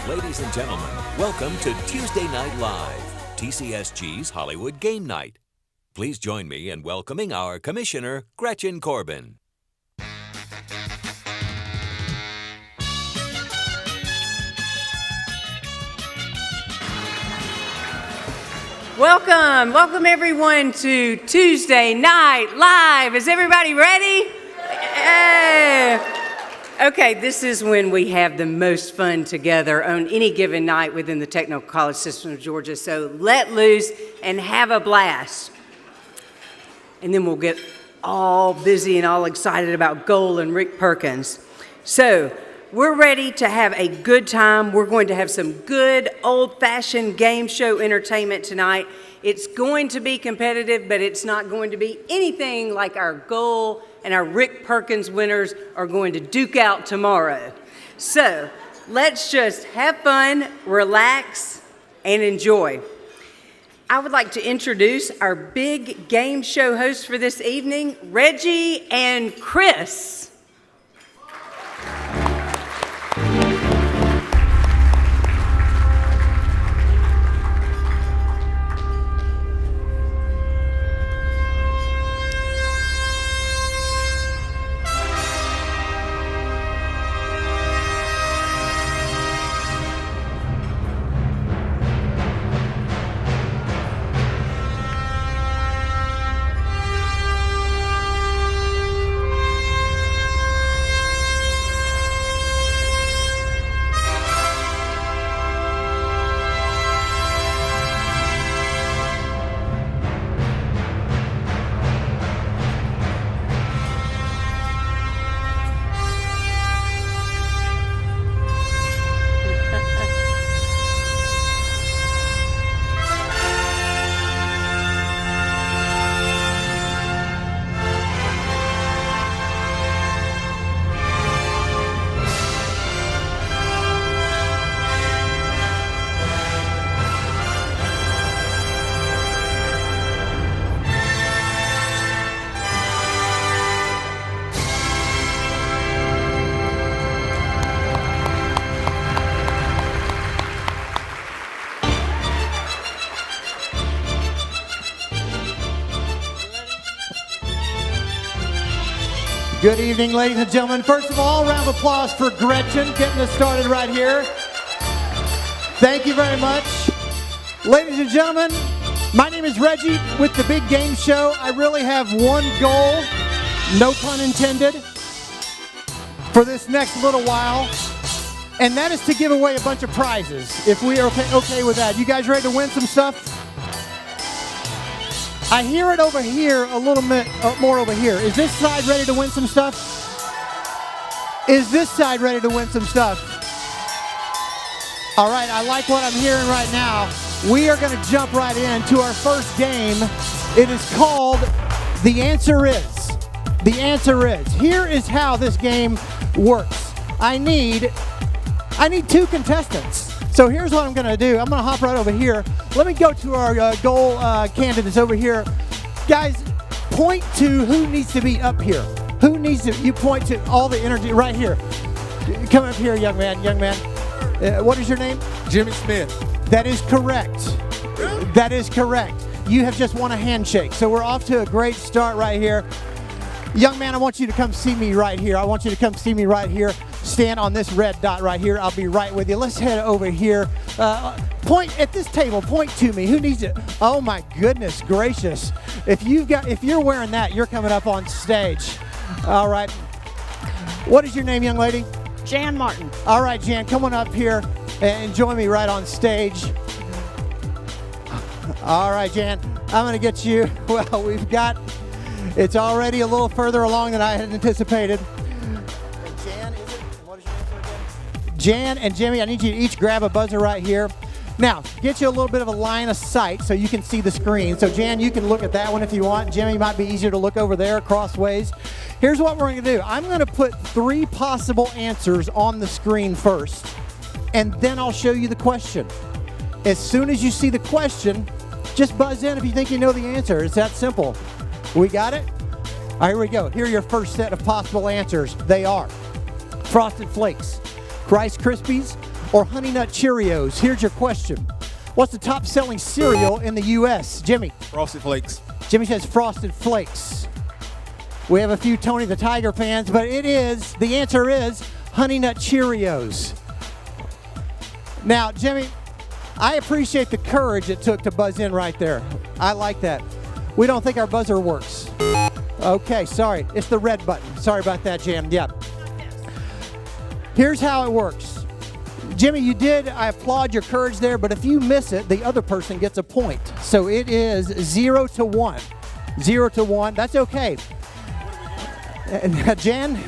Ladies and gentlemen, welcome to Tuesday Night Live, TCSG's Hollywood Game Night. Please join me in welcoming our Commissioner, Gretchen Corbin. Welcome everyone to Tuesday Night Live. Is everybody ready? Okay, this is when we have the most fun together on any given night within the Technical College System of Georgia. So let loose and have a blast. And then we'll get all busy and all excited about Goal and Rick Perkins. So we're ready to have a good time. We're going to have some good old-fashioned game show entertainment tonight. It's going to be competitive, but it's not going to be anything like our Goal and our Rick Perkins winners are going to duke out tomorrow. So let's just have fun, relax, and enjoy. I would like to introduce our big game show hosts for this evening, Reggie and Chris. Good evening, ladies and gentlemen. First of all, round of applause for Gretchen getting us started right here. Thank you very much. Ladies and gentlemen, my name is Reggie with the Big Game Show. I really have one goal, no pun intended, for this next little while, and that is to give away a bunch of prizes, if we are okay with that. You guys ready to win some stuff? I hear it over here a little bit more over here. Is this side ready to win some stuff? Is this side ready to win some stuff? All right, I like what I'm hearing right now. We are going to jump right into our first game. It is called The Answer Is. The Answer Is. Here is how this game works. I need two contestants. So here's what I'm going to do. I'm going to hop right over here. Let me go to our goal candidates over here. Guys, point to who needs to be up here. Who needs to, you point to all the energy right here. Come up here, young man, what is your name? Jimmy Smith. That is correct. That is correct. You have just won a handshake. So we're off to a great start right here. Young man, I want you to come see me right here. I want you to come see me right here. Stand on this red dot right here. I'll be right with you. Let's head over here. Point at this table. Point to me. Who needs it? Oh my goodness gracious! If you're wearing that, you're coming up on stage. All right. What is your name, young lady? Jan Martin. All right, Jan, come on up here and join me right on stage. All right, Jan, I'm going to get you. Well, it's already a little further along than I had anticipated. Jan, is it? What is your name again? Jan and Jimmy, I need you to each grab a buzzer right here. Now, get you a little bit of a line of sight so you can see the screen. So, Jan, you can look at that one if you want. Jimmy, might be easier to look over there crossways. Here's what we're going to do. I'm going to put 3 possible answers on the screen first, and then I'll show you the question. As soon as you see the question, just buzz in if you think you know the answer. It's that simple. We got it? All right, here we go. Here are your first set of possible answers. They are Frosted Flakes, Rice Krispies, or Honey Nut Cheerios? Here's your question. What's the top selling cereal in the U.S.? Jimmy. Frosted Flakes. Jimmy says Frosted Flakes. We have a few Tony the Tiger fans, but the answer is Honey Nut Cheerios. Now, Jimmy, I appreciate the courage it took to buzz in right there. I like that. We don't think our buzzer works. Okay, sorry. It's the red button. Sorry about that, Jan. Yeah. Here's how it works. Jimmy, I applaud your courage there, but if you miss it, the other person gets a point. So it is 0-1. 0-1. That's okay. Jan,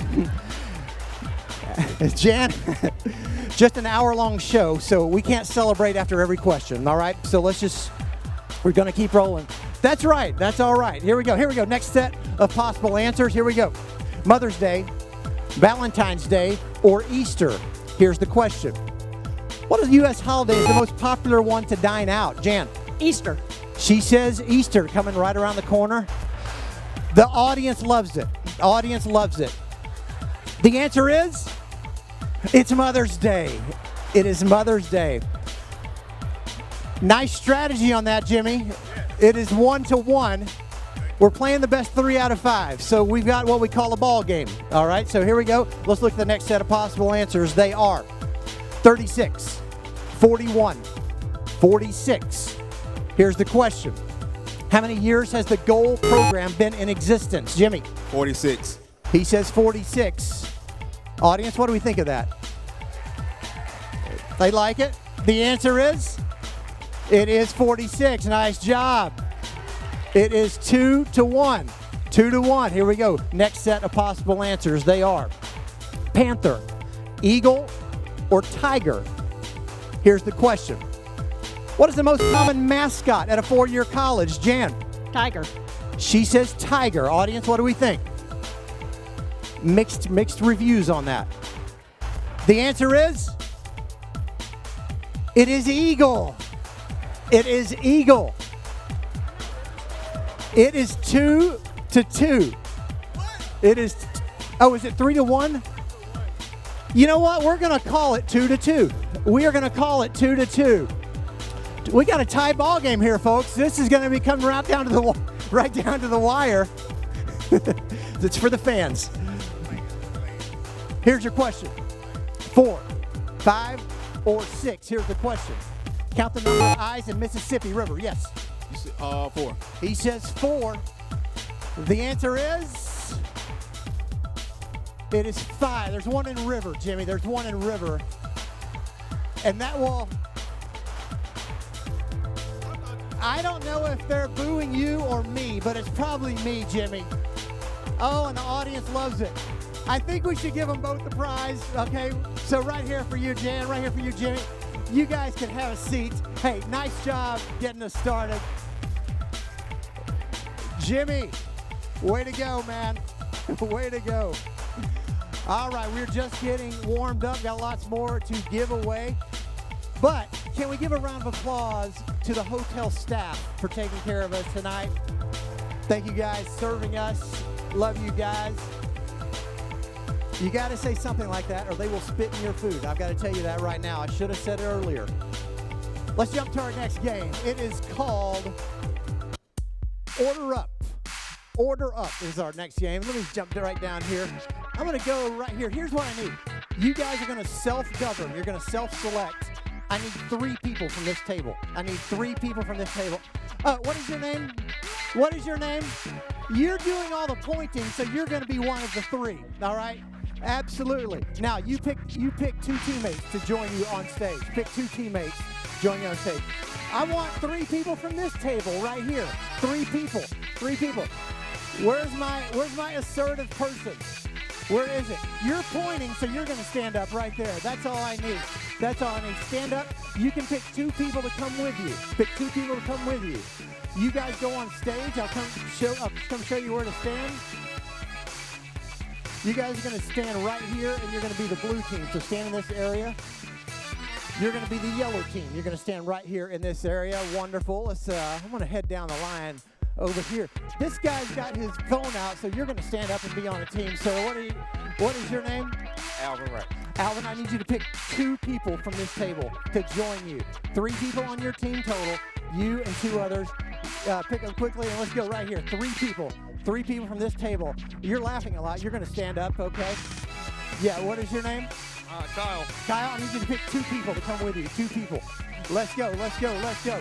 just an hour-long show, so we can't celebrate after every question, all right? So we're going to keep rolling. That's right. That's all right. Here we go. Next set of possible answers. Here we go. Mother's Day, Valentine's Day, or Easter. Here's the question. What of the U.S. holiday is the most popular one to dine out? Jan? Easter. She says Easter, coming right around the corner. The audience loves it. Audience loves it. The answer is, it's Mother's Day. It is Mother's Day. Nice strategy on that, Jimmy. It is 1-1. We're playing the best 3 out of 5. So we've got what we call a ball game. All right, so here we go. Let's look at the next set of possible answers. They are 36, 41, 46. Here's the question. How many years has the GOAL program been in existence? Jimmy? 46. He says 46. Audience, what do we think of that? They like it? The answer is? It is 46. Nice job. It is 2-1. 2-1. Here we go. Next set of possible answers. They are panther, eagle, or tiger. Here's the question. What is the most common mascot at a 4-year college? Jan? Tiger. She says tiger. Audience, what do we think? Mixed reviews on that. The answer is? It is eagle. It is eagle. It is 2-2. It is, is it 3-1? You know what? We're going to call it 2-2. We are going to call it 2-2. We got a tie ball game here, folks. This is going to be coming right down to the wire. It's for the fans. Here's your question. 4, 5, or 6. Here's the question. Count the number of eyes in Mississippi River. Yes. 4. He says 4. The answer is, it is 5. There's one in River, Jimmy. There's one in River. And that will, I don't know if they're booing you or me, but it's probably me, Jimmy. Oh, and the audience loves it. I think we should give them both the prize, okay? So right here for you, Jan, right here for you, Jimmy. You guys can have a seat. Hey, nice job getting us started. Jimmy, way to go, man. Way to go. All right, we're just getting warmed up. Got lots more to give away. But can we give a round of applause to the hotel staff for taking care of us tonight? Thank you guys serving us. Love you guys. You got to say something like that or they will spit in your food. I've got to tell you that right now. I should have said it earlier. Let's jump to our next game. It is called Order Up. Order Up is our next game. Let me jump right down here. I'm going to go right here. Here's what I need. You guys are going to self-govern. You're going to self-select. I need 3 people from this table. I need 3 people from this table. What is your name? What is your name? You're doing all the pointing, so you're going to be one of the 3. All right? Absolutely. Now, you pick 2 teammates to join you on stage. Pick 2 teammates to join you on stage. I want 3 people from this table right here. 3 people. 3 people. Where's my assertive person? Where is it? You're pointing, so you're going to stand up right there. That's all I need. That's all I need. Stand up. You can pick 2 people to come with you. Pick 2 people to come with you. You guys go on stage. I'll come show you where to stand. You guys are going to stand right here, and you're going to be the blue team. So stand in this area. You're going to be the yellow team. You're going to stand right here in this area. Wonderful. I'm going to head down the line over here. This guy's got his phone out, so you're going to stand up and be on a team. So what is your name? Alvin Wright. Alvin, I need you to pick 2 people from this table to join you. 3 people on your team total, you and 2 others. Pick them quickly, and let's go right here. 3 people. 3 people from this table. You're laughing a lot. You're going to stand up, okay? Yeah, what is your name? Kyle. Kyle, I need you to pick 2 people to come with you. 2 people. Let's go, let's go, let's go.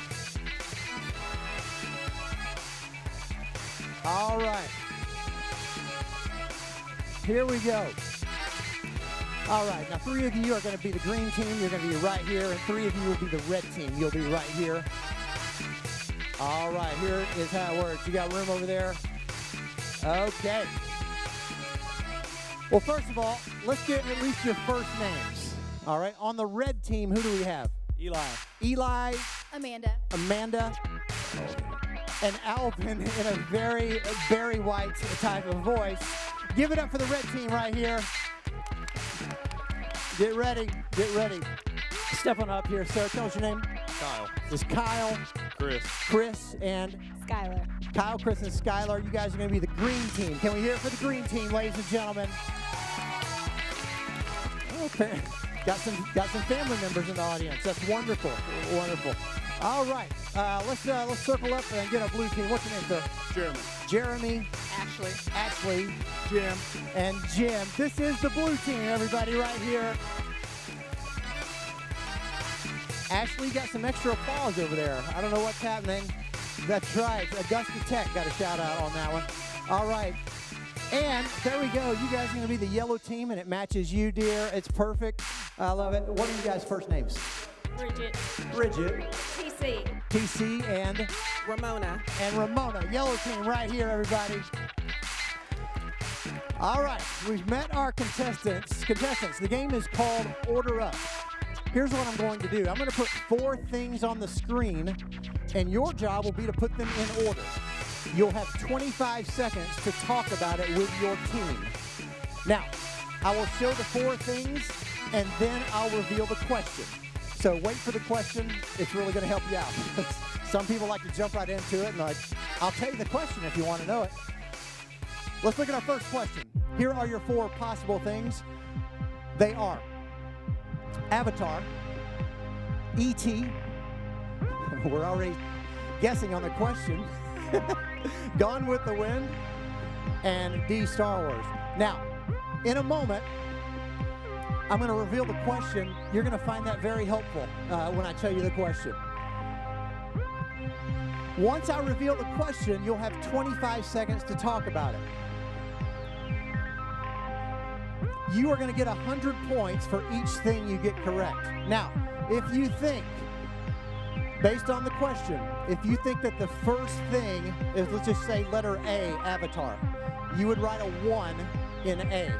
All right. Here we go. All right, now 3 of you are going to be the green team. You're going to be right here, and 3 of you will be the red team. You'll be right here. All right, here is how it works. You got room over there? Okay. Well, first of all, let's get at least your first names. All right, on the red team, who do we have? Eli. Eli, Amanda. Amanda, and Alvin in a very Barry White type of voice. Give it up for the red team right here. Get ready, get ready. Step on up here, sir. Tell us your name. Kyle. This is Kyle, Chris, and Skylar. Kyle, Chris, and Skylar. You guys are going to be the green team. Can we hear it for the green team, ladies and gentlemen? Okay. Got some family members in the audience. That's wonderful, wonderful. All right, let's circle up and get our blue team. What's your name, sir? Jeremy, Ashley, Jim. and Jim. This is the blue team, everybody, right here. Ashley got some extra applause over there. I don't know what's happening. That's right. Augusta Tech got a shout out on that one. All right. And there we go. You guys are going to be the yellow team, and it matches you, dear. It's perfect. I love it. What are you guys' first names? Bridget. Bridget, TC. TC, and Ramona. Ramona. Yellow team right here, everybody. All right. We've met our contestants. The game is called Order Up. Here's what I'm going to do. I'm going to put 4 things on the screen, and your job will be to put them in order. You'll have 25 seconds to talk about it with your team. Now, I will show the 4 things, and then I'll reveal the question. So wait for the question. It's really going to help you out. Some people like to jump right into it, and I'll tell you the question if you want to know it. Let's look at our first question. Here are your 4 possible things. They are Avatar, E.T., we're already guessing on the question, Gone with the Wind, and D, Star Wars. Now, in a moment, I'm going to reveal the question. You're going to find that very helpful when I tell you the question. Once I reveal the question, you'll have 25 seconds to talk about it. You are going to get 100 points for each thing you get correct. Now, if you think, based on the question, if you think that the first thing is, let's just say letter A, Avatar, you would write a 1 in A.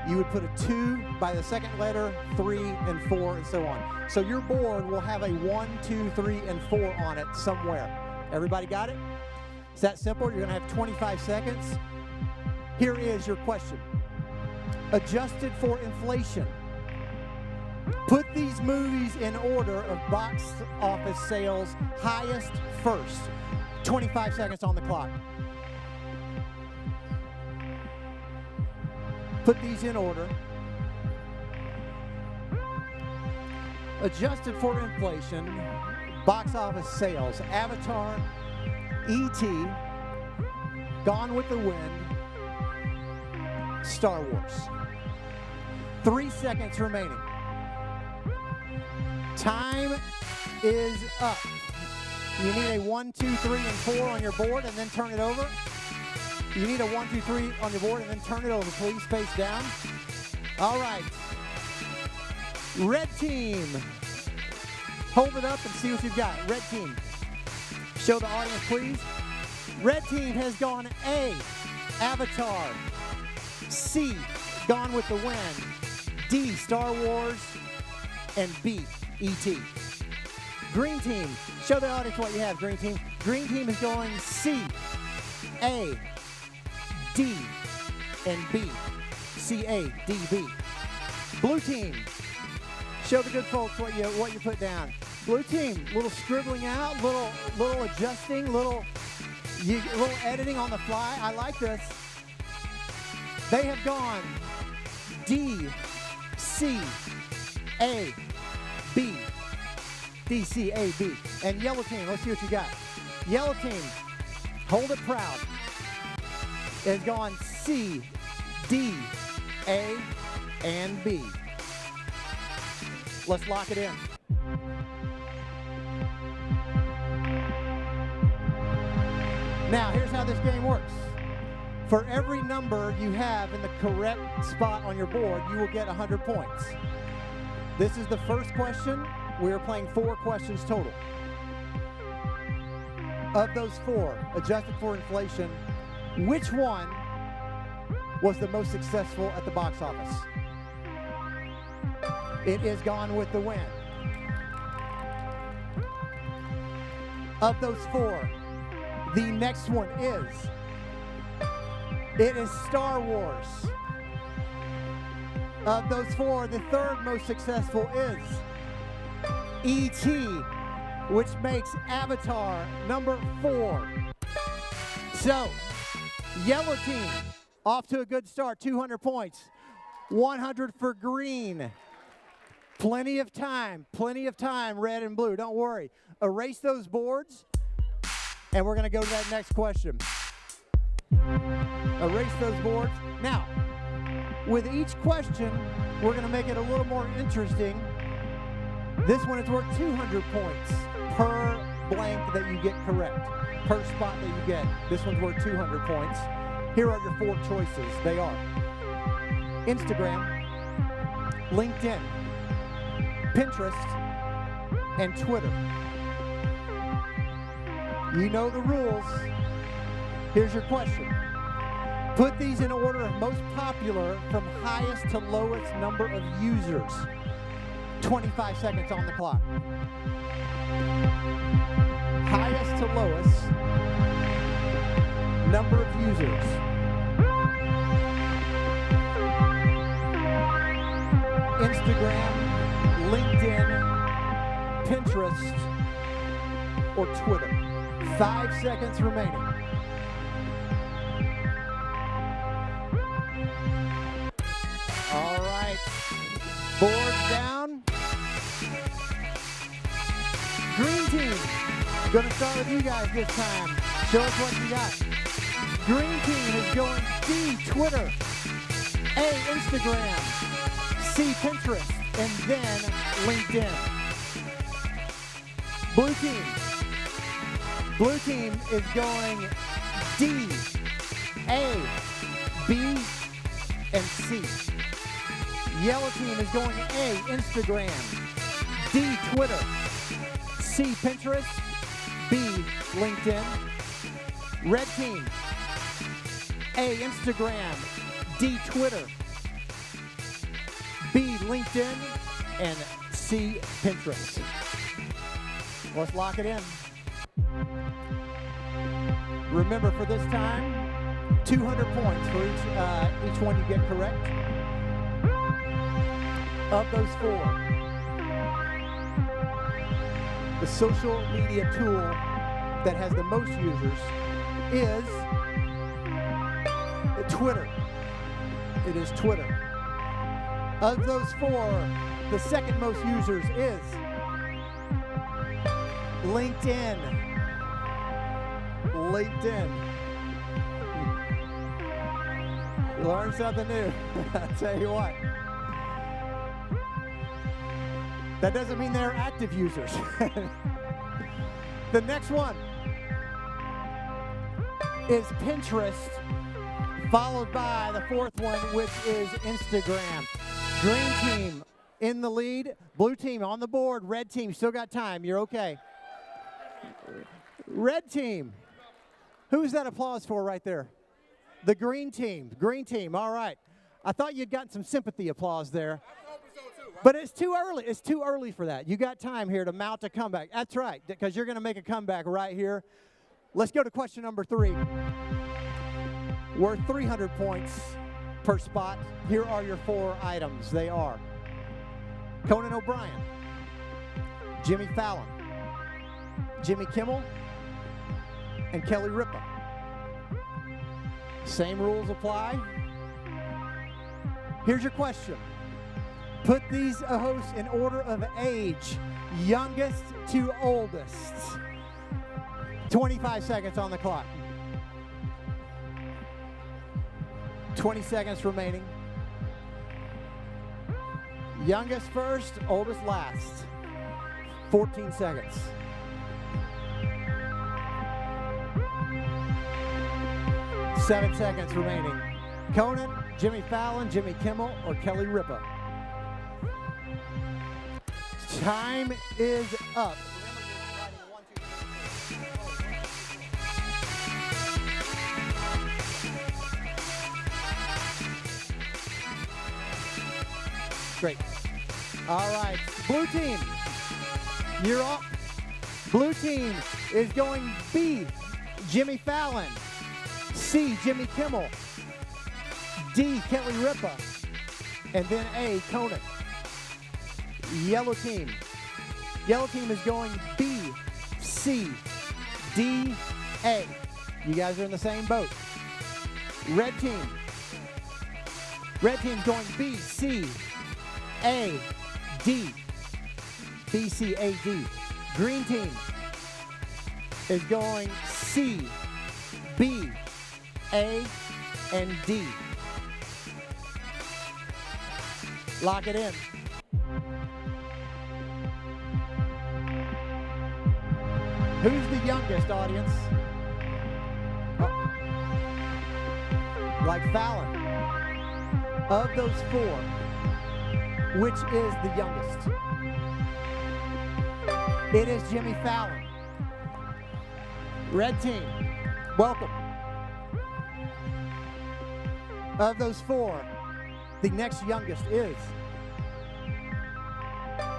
You would put a 2 by the second letter, 3, and 4, and so on. So your board will have a 1, 2, 3, and 4 on it somewhere. Everybody got it? It's that simple. You're going to have 25 seconds. Here is your question. Adjusted for inflation, put these movies in order of box office sales, highest first. 25 seconds on the clock. Put these in order. Adjusted for inflation, box office sales, Avatar, E.T., Gone with the Wind, Star Wars. 3 seconds remaining. Time is up. You need a 1, 2, 3, and 4 on your board, and then turn it over. You need a 1, 2, 3 on your board, and then turn it over, please, face down. All right. Red team. Hold it up and see what you've got. Red team. Show the audience, please. Red team has gone A, Avatar. C, Gone with the Wind. D, Star Wars. And B, E.T. Green team, show the audience what you have, green team. Green team is going C, A, D, and B. C, A, D, B. Blue team, show the good folks what you put down. Blue team, little scribbling out, little adjusting, little editing on the fly. I like this. They have gone D, C, A, B. D, C, A, B. And yellow team, let's see what you got. Yellow team, hold it proud, is going C, D, A, and B. Let's lock it in. Now, here's how this game works. For every number you have in the correct spot on your board, you will get 100 points. This is the first question. We are playing 4 questions total. Of those 4, adjusted for inflation, which one was the most successful at the box office? It is Gone with the Wind. Of those 4, the next one is, it is Star Wars. Of those 4, the third most successful is E.T., which makes Avatar number 4. So, yellow team, off to a good start, 200 points. 100 for green. Plenty of time, red and blue, don't worry. Erase those boards, and we're gonna go to that next question. Erase those boards. Now, with each question, we're gonna make it a little more interesting. This one is worth 200 points per blank that you get correct, per spot that you get. This one's worth 200 points. Here are your 4 choices. They are Instagram, LinkedIn, Pinterest, and Twitter. You know the rules. Here's your question. Put these in order of most popular from highest to lowest number of users. 25 seconds on the clock. Highest to lowest number of users. Instagram, LinkedIn, Pinterest, or Twitter. 5 seconds remaining. All right, boards down. Green team, gonna start with you guys this time. Show us what you got. Green team is going D, Twitter, A, Instagram, C, Pinterest, and then LinkedIn. Blue team is going D, A, B, and C. Yellow team is going A, Instagram, D, Twitter, C, Pinterest, B, LinkedIn. Red team, A, Instagram, D, Twitter, B, LinkedIn, and C, Pinterest. Let's lock it in. Remember, for this time, 200 points for each one you get correct. Of those 4, the social media tool that has the most users is Twitter. It is Twitter. Of those 4, the second most users is LinkedIn. You learn something new. I tell you what. That doesn't mean they're active users. The next one is Pinterest, followed by the 4th one, which is Instagram. Green team in the lead, blue team on the board, red team still got time, you're okay. Red team, who's that applause for right there? The green team, all right. I thought you'd gotten some sympathy applause there. But it's too early for that. You got time here to mount a comeback. That's right, because you're gonna make a comeback right here. Let's go to question number 3. Worth 300 points per spot. Here are your 4 items. They are Conan O'Brien, Jimmy Fallon, Jimmy Kimmel, and Kelly Ripa. Same rules apply. Here's your question. Put these hosts in order of age, youngest to oldest. 25 seconds on the clock. 20 seconds remaining. Youngest first, oldest last. 14 seconds. Seven seconds remaining. Conan, Jimmy Fallon, Jimmy Kimmel, or Kelly Ripa? Time is up. Great. All right, blue team, you're up. Blue team is going B, Jimmy Fallon, C, Jimmy Kimmel, D, Kelly Ripa, and then A, Conan. Yellow team is going B, C, D, A. You guys are in the same boat. Red team's going B, C, A, D. B, C, A, D. Green team is going C, B, A, and D. Lock it in. Who's the youngest, audience? Oh. Like Fallon. Of those four, which is the youngest? It is Jimmy Fallon. Red team, welcome. Of those four, the next youngest is.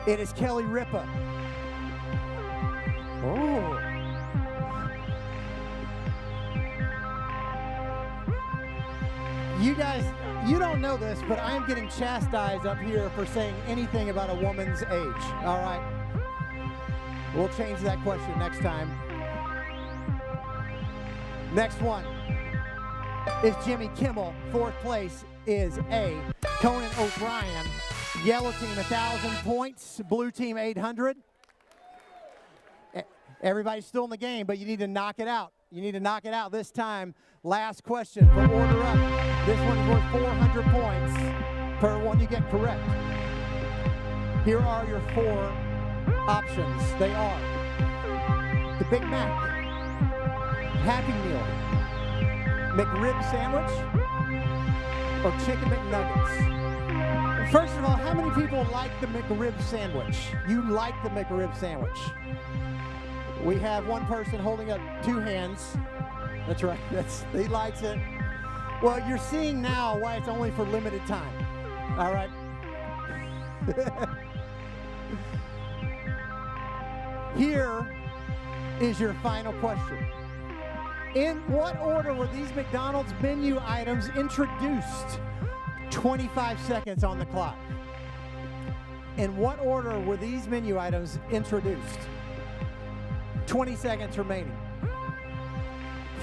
It is Kelly Ripa. Oh. You guys, you don't know this, but I am getting chastised up here for saying anything about a woman's age, all right? We'll change that question next time. Next one is Jimmy Kimmel. Fourth place is A, Conan O'Brien. Yellow team, 1,000 points. Blue team, 800. Everybody's still in the game, but you need to knock it out. You need to knock it out this time. Last question for order up. This one's worth 400 points per one you get correct. Here are your four options. They are the Big Mac, Happy Meal, McRib sandwich, or Chicken McNuggets. First of all, how many people like the McRib sandwich? You like the McRib sandwich? We have one person holding up two hands. That's right, he likes it. Well, you're seeing now why it's only for limited time. All right. Here is your final question. In what order were these McDonald's menu items introduced? 25 seconds on the clock. In what order were these menu items introduced? 20 seconds remaining.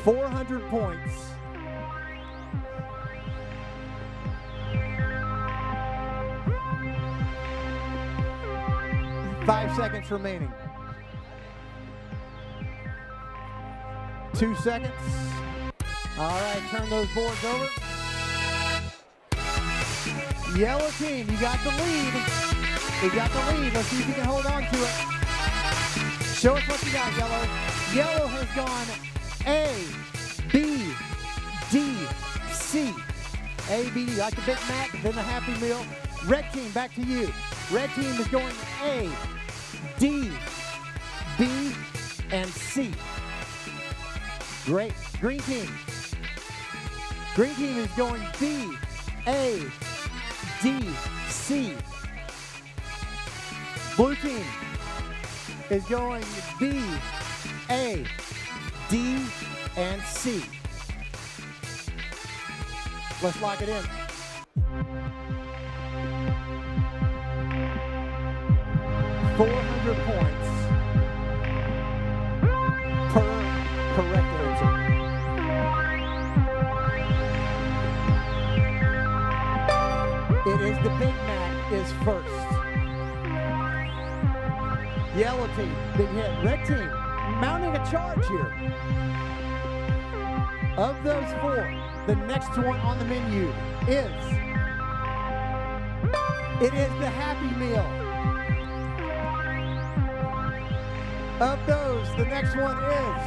400 points. Five seconds remaining. 2 seconds. All right, turn those boards over. Yellow team, you got the lead. You got the lead. Let's see if you can hold on to it. Show us what you got, Yellow. Yellow has gone A, B, D, C. A, B, D, like the Big Mac, then the Happy Meal. Red team, back to you. Red team is going A, D, B, and C. Great. Green team. Green team is going B, A, D, C. Blue team is going B, A, D, and C. Let's lock it in. $400 points per correct answer. It is the Big Mac is first. Yellow team, big hit. Red team, mounting a charge here. Of those four, the next one on the menu is, it is the Happy Meal. Of those, the next one is,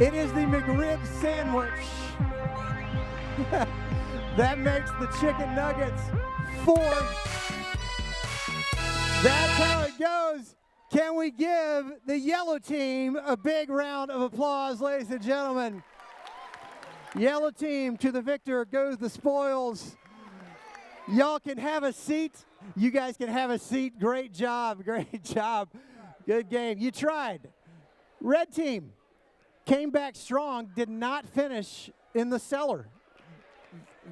it is the McRib sandwich. That makes the chicken nuggets 4. That's how it goes. Can we give the yellow team a big round of applause, ladies and gentlemen? Yellow team, to the victor goes the spoils. Y'all can have a seat. You guys can have a seat. Great job, great job. Good game. You tried. Red team came back strong, did not finish in the cellar.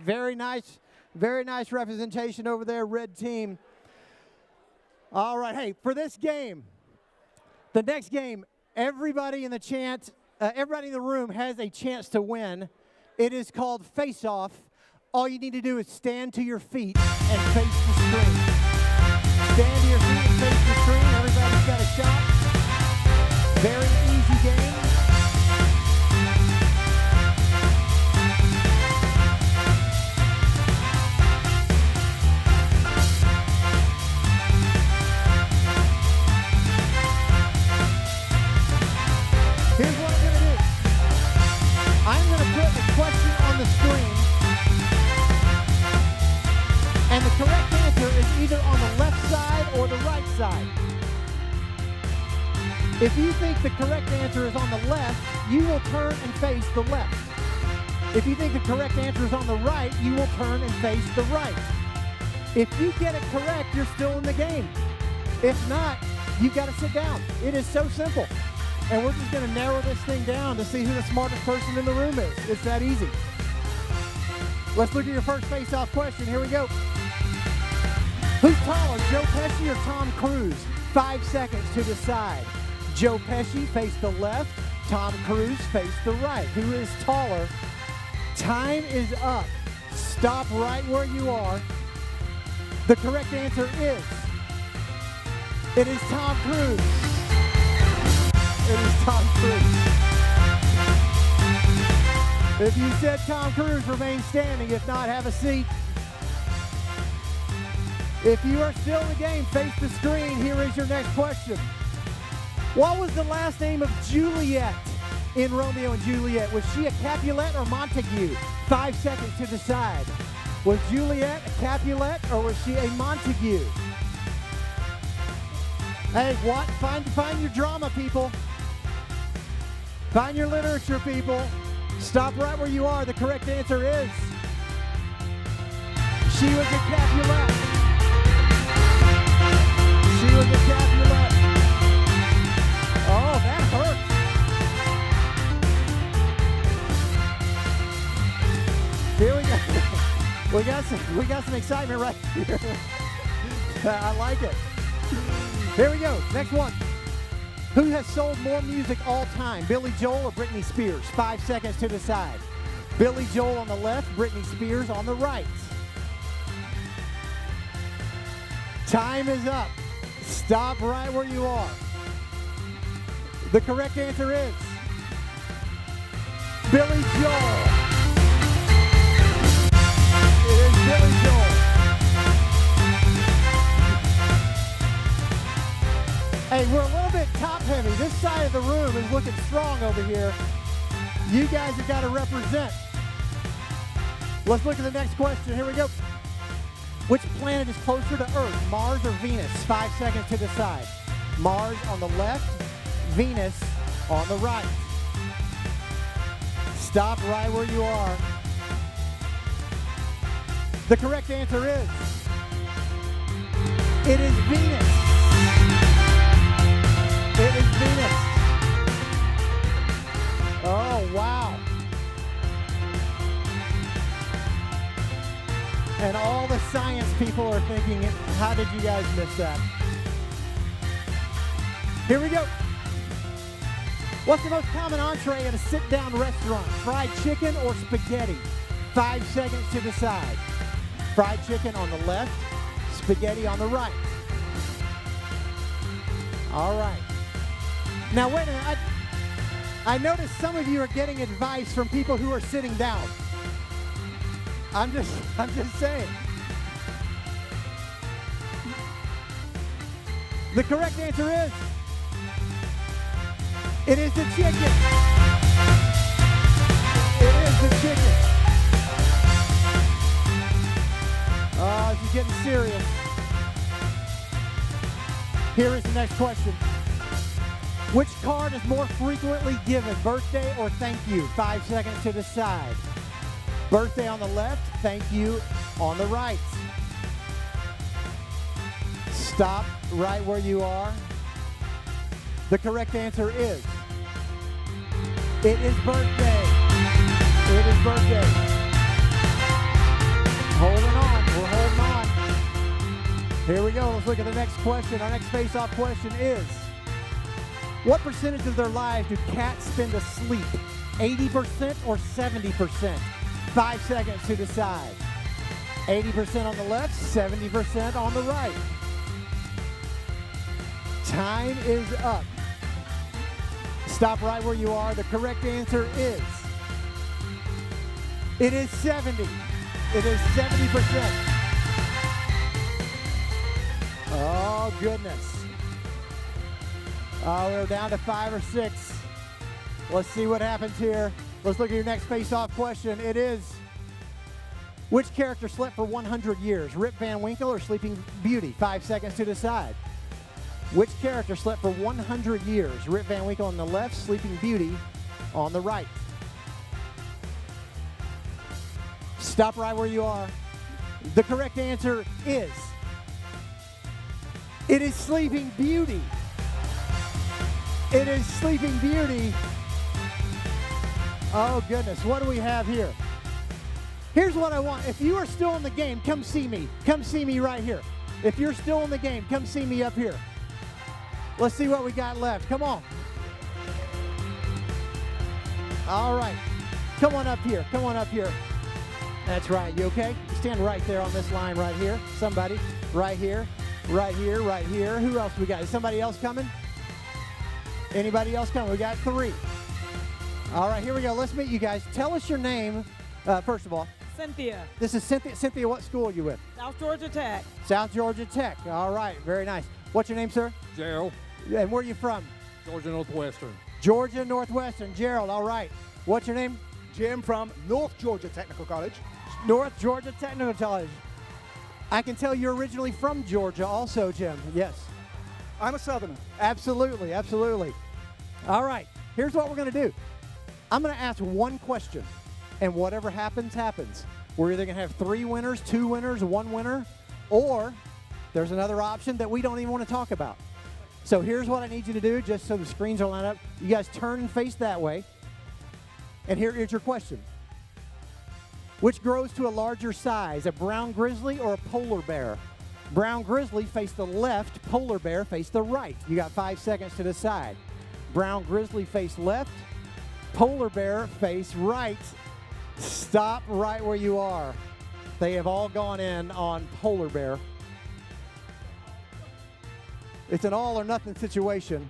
Very nice representation over there, red team. All right, hey, for this game, the next game, everybody in the room has a chance to win. It is called Face Off. All you need to do is stand to your feet and face the screen. Stand to your feet and face the screen. Everybody's got a shot. Very easy game. Here's what I'm going to do. I'm going to put a question on the screen, and the correct answer is either on the left side or the right side. If you think the correct answer is on the left, you will turn and face the left. If you think the correct answer is on the right, you will turn and face the right. If you get it correct, you're still in the game. If not, you've got to sit down. It is so simple. And we're just going to narrow this thing down to see who the smartest person in the room is. It's that easy. Let's look at your first face-off question. Here we go. Who's taller, Joe Pesci or Tom Cruise? 5 seconds to decide. Joe Pesci face the left. Tom Cruise face the right. Who is taller? Time is up. Stop right where you are. The correct answer is, it is Tom Cruise. It is Tom Cruise. If you said Tom Cruise, remain standing. If not, have a seat. If you are still in the game, face the screen. Here is your next question. What was the last name of Juliet in Romeo and Juliet? Was she a Capulet or Montague? 5 seconds to decide. Was Juliet a Capulet or was she a Montague? Hey, what? Find your drama, people. Find your literature, people. Stop right where you are. The correct answer is, she was a Capulet. She was a Capulet. Oh, that hurt. Here we go. We got some excitement right here. I like it. Here we go. Next one. Who has sold more music all time? Billy Joel or Britney Spears? 5 seconds to decide. Billy Joel on the left, Britney Spears on the right. Time is up. Stop right where you are. The correct answer is Billy Joel. It is Billy Joel. Hey, we're a little bit top heavy. This side of the room is looking strong over here. You guys have got to represent. Let's look at the next question. Here we go. Which planet is closer to Earth, Mars or Venus? 5 seconds to decide. Mars on the left, Venus on the right. Stop right where you are. The correct answer is, it is Venus. It is Venus. Oh, wow. And all the science people are thinking, how did you guys miss that? Here we go. What's the most common entree at a sit-down restaurant? Fried chicken or spaghetti? 5 seconds to decide. Fried chicken on the left, spaghetti on the right. All right. Now, wait a minute. I noticed some of you are getting advice from people who are sitting down. I'm just saying. The correct answer is, it is the chicken. It is the chicken. Oh, this is getting serious. Here is the next question. Which card is more frequently given, birthday or thank you? 5 seconds to decide. Birthday on the left, thank you on the right. Stop right where you are. The correct answer is, it is birthday. It is birthday. Holding on, we're holding on. Here we go, let's look at the next question. Our next face-off question is, what percentage of their lives do cats spend asleep? 80% or 70%? 5 seconds to decide. 80% on the left, 70% on the right. Time is up. Stop right where you are. The correct answer is, it is 70. It is 70%. Oh, goodness. Oh, we're down to 5 or 6. Let's see what happens here. Let's look at your next face-off question. It is, which character slept for 100 years? Rip Van Winkle or Sleeping Beauty? 5 seconds to decide. Which character slept for 100 years? Rip Van Winkle on the left, Sleeping Beauty on the right. Stop right where you are. The correct answer is, it is Sleeping Beauty. It is Sleeping Beauty. Oh, goodness. What do we have here? Here's what I want. If you are still in the game, come see me. Come see me right here. If you're still in the game, come see me up here. Let's see what we got left. Come on. All right. Come on up here. Come on up here. That's right. You okay? Stand right there on this line right here. Somebody. Right here. Right here. Right here. Who else we got? Is somebody else coming? Anybody else coming? We got 3. All right, here we go. Let's meet you guys. Tell us your name, first of all. Cynthia. This is Cynthia. Cynthia, what school are you with? South Georgia Tech. South Georgia Tech. All right, very nice. What's your name, sir? Gerald, And where are you from? Georgia Northwestern. Georgia Northwestern. Gerald, all right. What's your name? Jim from North Georgia Technical College. North Georgia Technical College. I can tell you're originally from Georgia also, Jim. Yes. I'm a Southerner. Absolutely, absolutely. All right, here's what we're going to do. I'm going to ask one question, and whatever happens, happens. We're either going to have 3 winners, 2 winners, 1 winner, or there's another option that we don't even want to talk about. So here's what I need you to do, just so the screens are lined up. You guys turn and face that way. And here's your question. Which grows to a larger size, a brown grizzly or a polar bear? Brown grizzly face the left, polar bear face the right. You got 5 seconds to decide. Brown grizzly face left, polar bear face right. Stop right where you are. They have all gone in on polar bear. It's an all or nothing situation.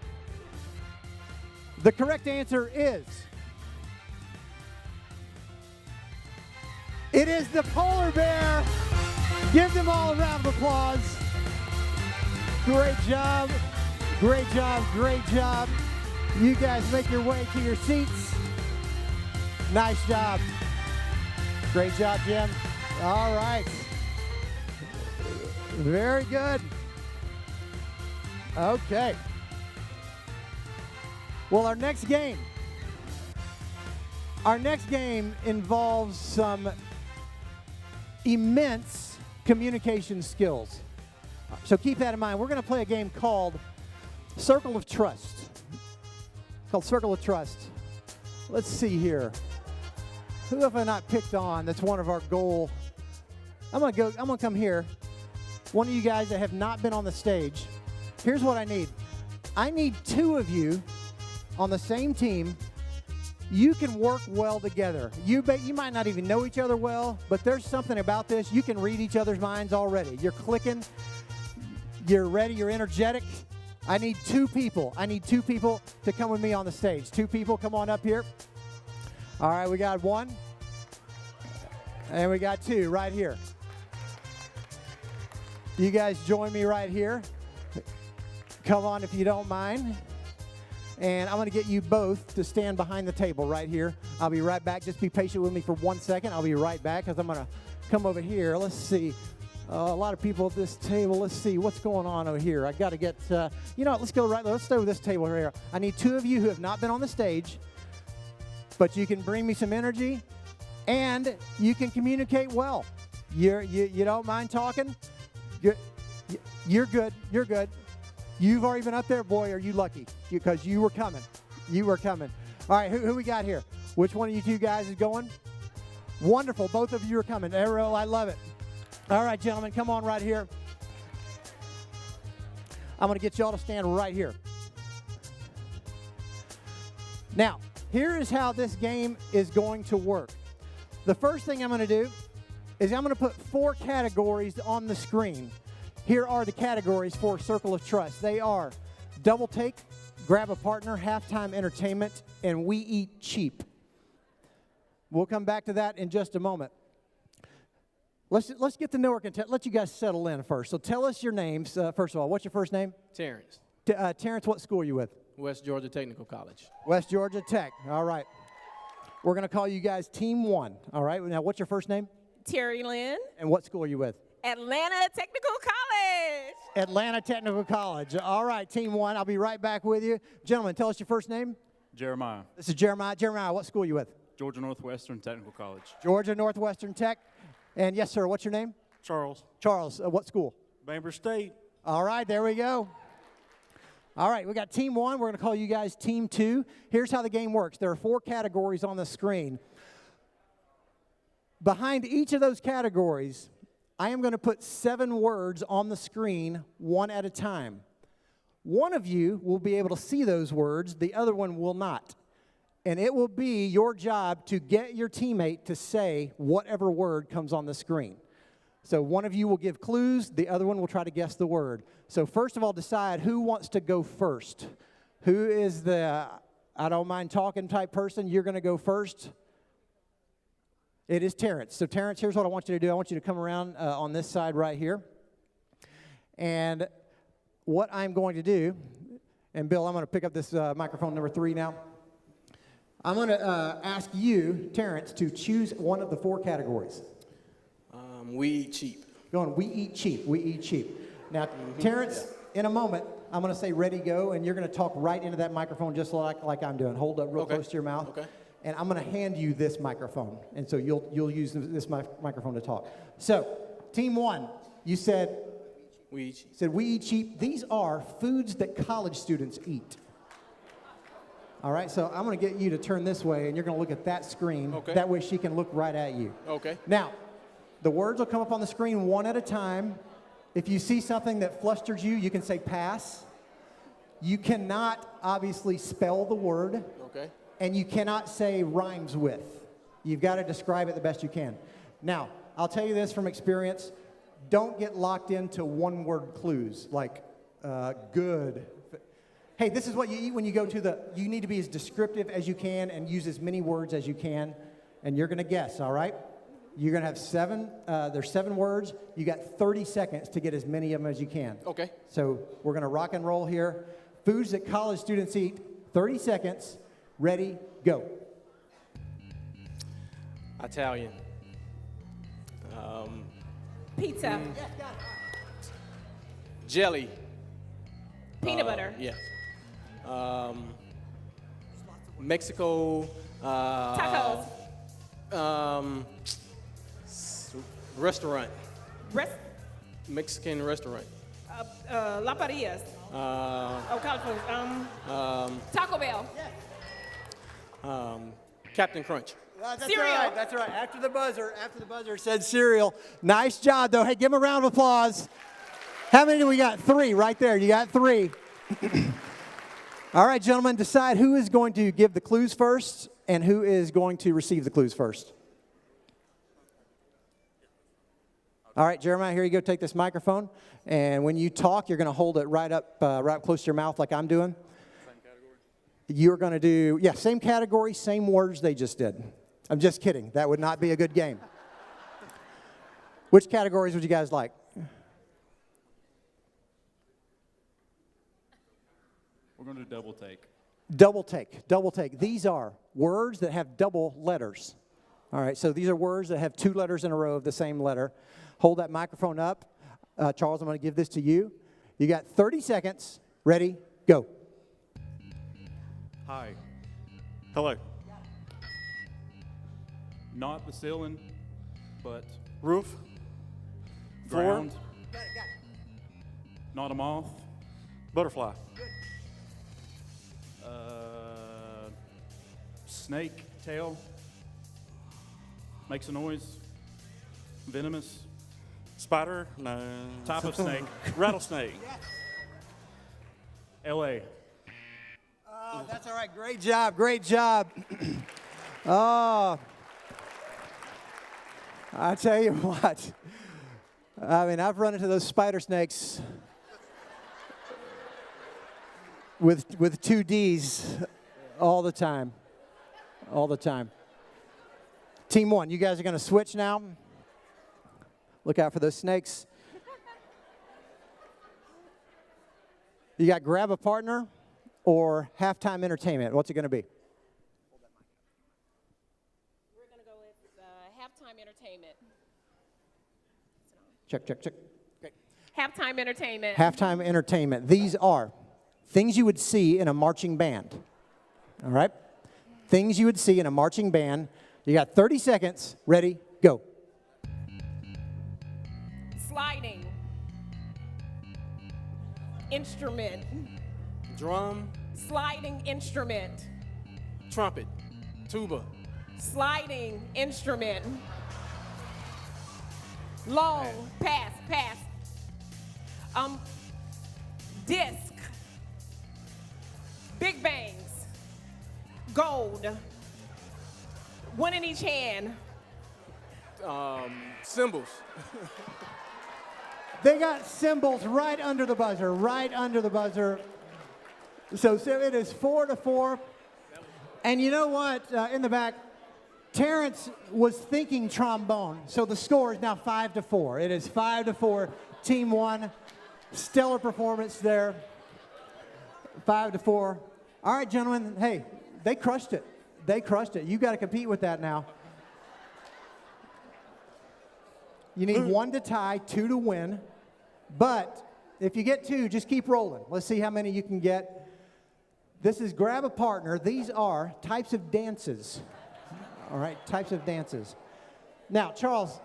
The correct answer is, it is the polar bear. Give them all a round of applause. Great job. Great job. Great job. You guys make your way to your seats. Nice job. Great job, Jim. All right. Very good. Okay. Well, our next game involves some immense communication skills. So keep that in mind. We're going to play a game called Circle of Trust. Circle of Trust. Let's see here. Who have I not picked on? That's one of our goal. I'm gonna come here. One of you guys that have not been on the stage. Here's what I need. I need 2 of you on the same team. You can work well together. You might not even know each other well, but there's something about this. You can read each other's minds already. You're clicking. You're ready. You're energetic. I need 2 people. I need 2 people to come with me on the stage. 2 people, come on up here. All right, we got 1. And we got 2 right here. You guys join me right here. Come on if you don't mind. And I'm going to get you both to stand behind the table right here. I'll be right back. Just be patient with me for 1 second. I'll be right back because I'm going to come over here. Let's see. A lot of people at this table. Let's see what's going on over here. I got to get, you know what, let's go right there. Let's stay with this table right here. I need 2 of you who have not been on the stage, but you can bring me some energy and you can communicate well. You don't mind talking? You're good. You're good. You've already been up there. Boy, are you lucky because you were coming. You were coming. All right, who we got here? Which one of you 2 guys is going? Wonderful. Both of you are coming. Ariel, I love it. All right, gentlemen, come on right here. I'm going to get you all to stand right here. Now, here is how this game is going to work. The first thing I'm going to do is I'm going to put 4 categories on the screen. Here are the categories for Circle of Trust. They are Double Take, Grab a Partner, Halftime Entertainment, and We Eat Cheap. We'll come back to that in just a moment. Let's get to know our contest. Let you guys settle in first. So tell us your names. First of all, what's your first name? Terrence, Terrence, what school are you with? West Georgia Technical College. West Georgia Tech. All right. We're going to call you guys Team 1. All right. Now, what's your first name? Terry Lynn, And what school are you with? Atlanta Technical College. Atlanta Technical College. All right, Team 1. I'll be right back with you. Gentlemen, tell us your first name. Jeremiah, This is Jeremiah. Jeremiah, what school are you with? Georgia Northwestern Technical College. Georgia Northwestern Tech. And yes, sir, what's your name? Charles, Charles, what school? Bainbridge State. All right, there we go. All right, we got Team 1. We're going to call you guys Team 2. Here's how the game works. There are 4 categories on the screen. Behind each of those categories, I am going to put 7 words on the screen, one at a time. One of you will be able to see those words. The other one will not. And it will be your job to get your teammate to say whatever word comes on the screen. So one of you will give clues. The other one will try to guess the word. So first of all, decide who wants to go first. Who is the I don't mind talking type person? You're going to go first. It is Terrence. So Terrence, here's what I want you to do. I want you to come around on this side right here. And what I'm going to do, and Bill, I'm going to pick up this microphone number 3 now. I'm going to ask you, Terrence, to choose one of the 4 categories. We eat cheap. Going, we eat cheap. We eat cheap. Now, Terrence, in a moment, I'm going to say ready, go, and you're going to talk right into that microphone just like I'm doing. Hold up real close to your mouth. Okay. And I'm going to hand you this microphone. And so you'll use this microphone to talk. So, Team 1, you said We eat cheap. we eat cheap. These are foods that college students eat. All right, so I'm going to get you to turn this way, and you're going to look at that screen. Okay. That way she can look right at you. Okay. Now, the words will come up on the screen one at a time. If you see something that flusters you, you can say pass. You cannot obviously spell the word. Okay. And you cannot say rhymes with. You've got to describe it the best you can. Now, I'll tell you this from experience. Don't get locked into one-word clues like good. Hey, this is what you eat when you go to you need to be as descriptive as you can and use as many words as you can, and you're going to guess, all right? You're going to have 7, there's 7 words. You got 30 seconds to get as many of them as you can. Okay. So we're going to rock and roll here. Foods that college students eat, 30 seconds. Ready, go. Italian. Pizza. Jelly. Peanut butter. Yeah. Mexico. Tacos. Restaurant. Mexican restaurant. La Parias. College foods. Taco Bell. Captain Crunch. That's Cereal. right. That's right. After the buzzer said cereal. Nice job, though. Hey, give him a round of applause. How many do we got? 3 right there. You got 3. All right, gentlemen, decide who is going to give the clues first and who is going to receive the clues first. All right, Jeremiah, here you go. Take this microphone. And when you talk, you're going to hold it right up close to your mouth like I'm doing. Same category? You're going to do, yeah, same category, same words they just did. I'm just kidding. That would not be a good game. Which categories would you guys like? We're going to do double take. Double take, double take. These are words that have double letters. All right, so these are words that have 2 letters in a row of the same letter. Hold that microphone up. Charles, I'm going to give this to you. You got 30 seconds. Ready, go. Hi. Hello. Not the ceiling, but Roof. ground. Not a moth. Butterfly. Snake tail. Makes a noise. Venomous. Spider. No. Type of snake. Rattlesnake. L.A. Oh, that's all right. Great job. Great job. Oh, I tell you what. I mean, I've run into those spider snakes with 2 Ds all the time. All the time. Team 1, you guys are going to switch now. Look out for those snakes. You got grab a partner or halftime entertainment. What's it going to be? We're going to go with halftime entertainment. Check, check, check. Okay. Halftime entertainment. Halftime entertainment. These are things you would see in a marching band. All right? Things you would see in a marching band. You got 30 seconds. Ready, go. Sliding. Instrument. Drum. Sliding instrument. Trumpet. Tuba. Sliding instrument. Long. Pass. Disc. Big bangs. Gold. One in each hand. Symbols. They got symbols right under the buzzer, right under the buzzer. So it is 4-4. And you know what, in the back, Terrence was thinking trombone. So the score is now 5-4. It is 5-4, Team 1. Stellar performance there. 5-4. All right, gentlemen, hey, they crushed it. They crushed it. You got to compete with that now. You need 1 to tie, 2 to win. But if you get 2, just keep rolling. Let's see how many you can get. This is grab a partner. These are types of dances. All right, types of dances. Now, Charles,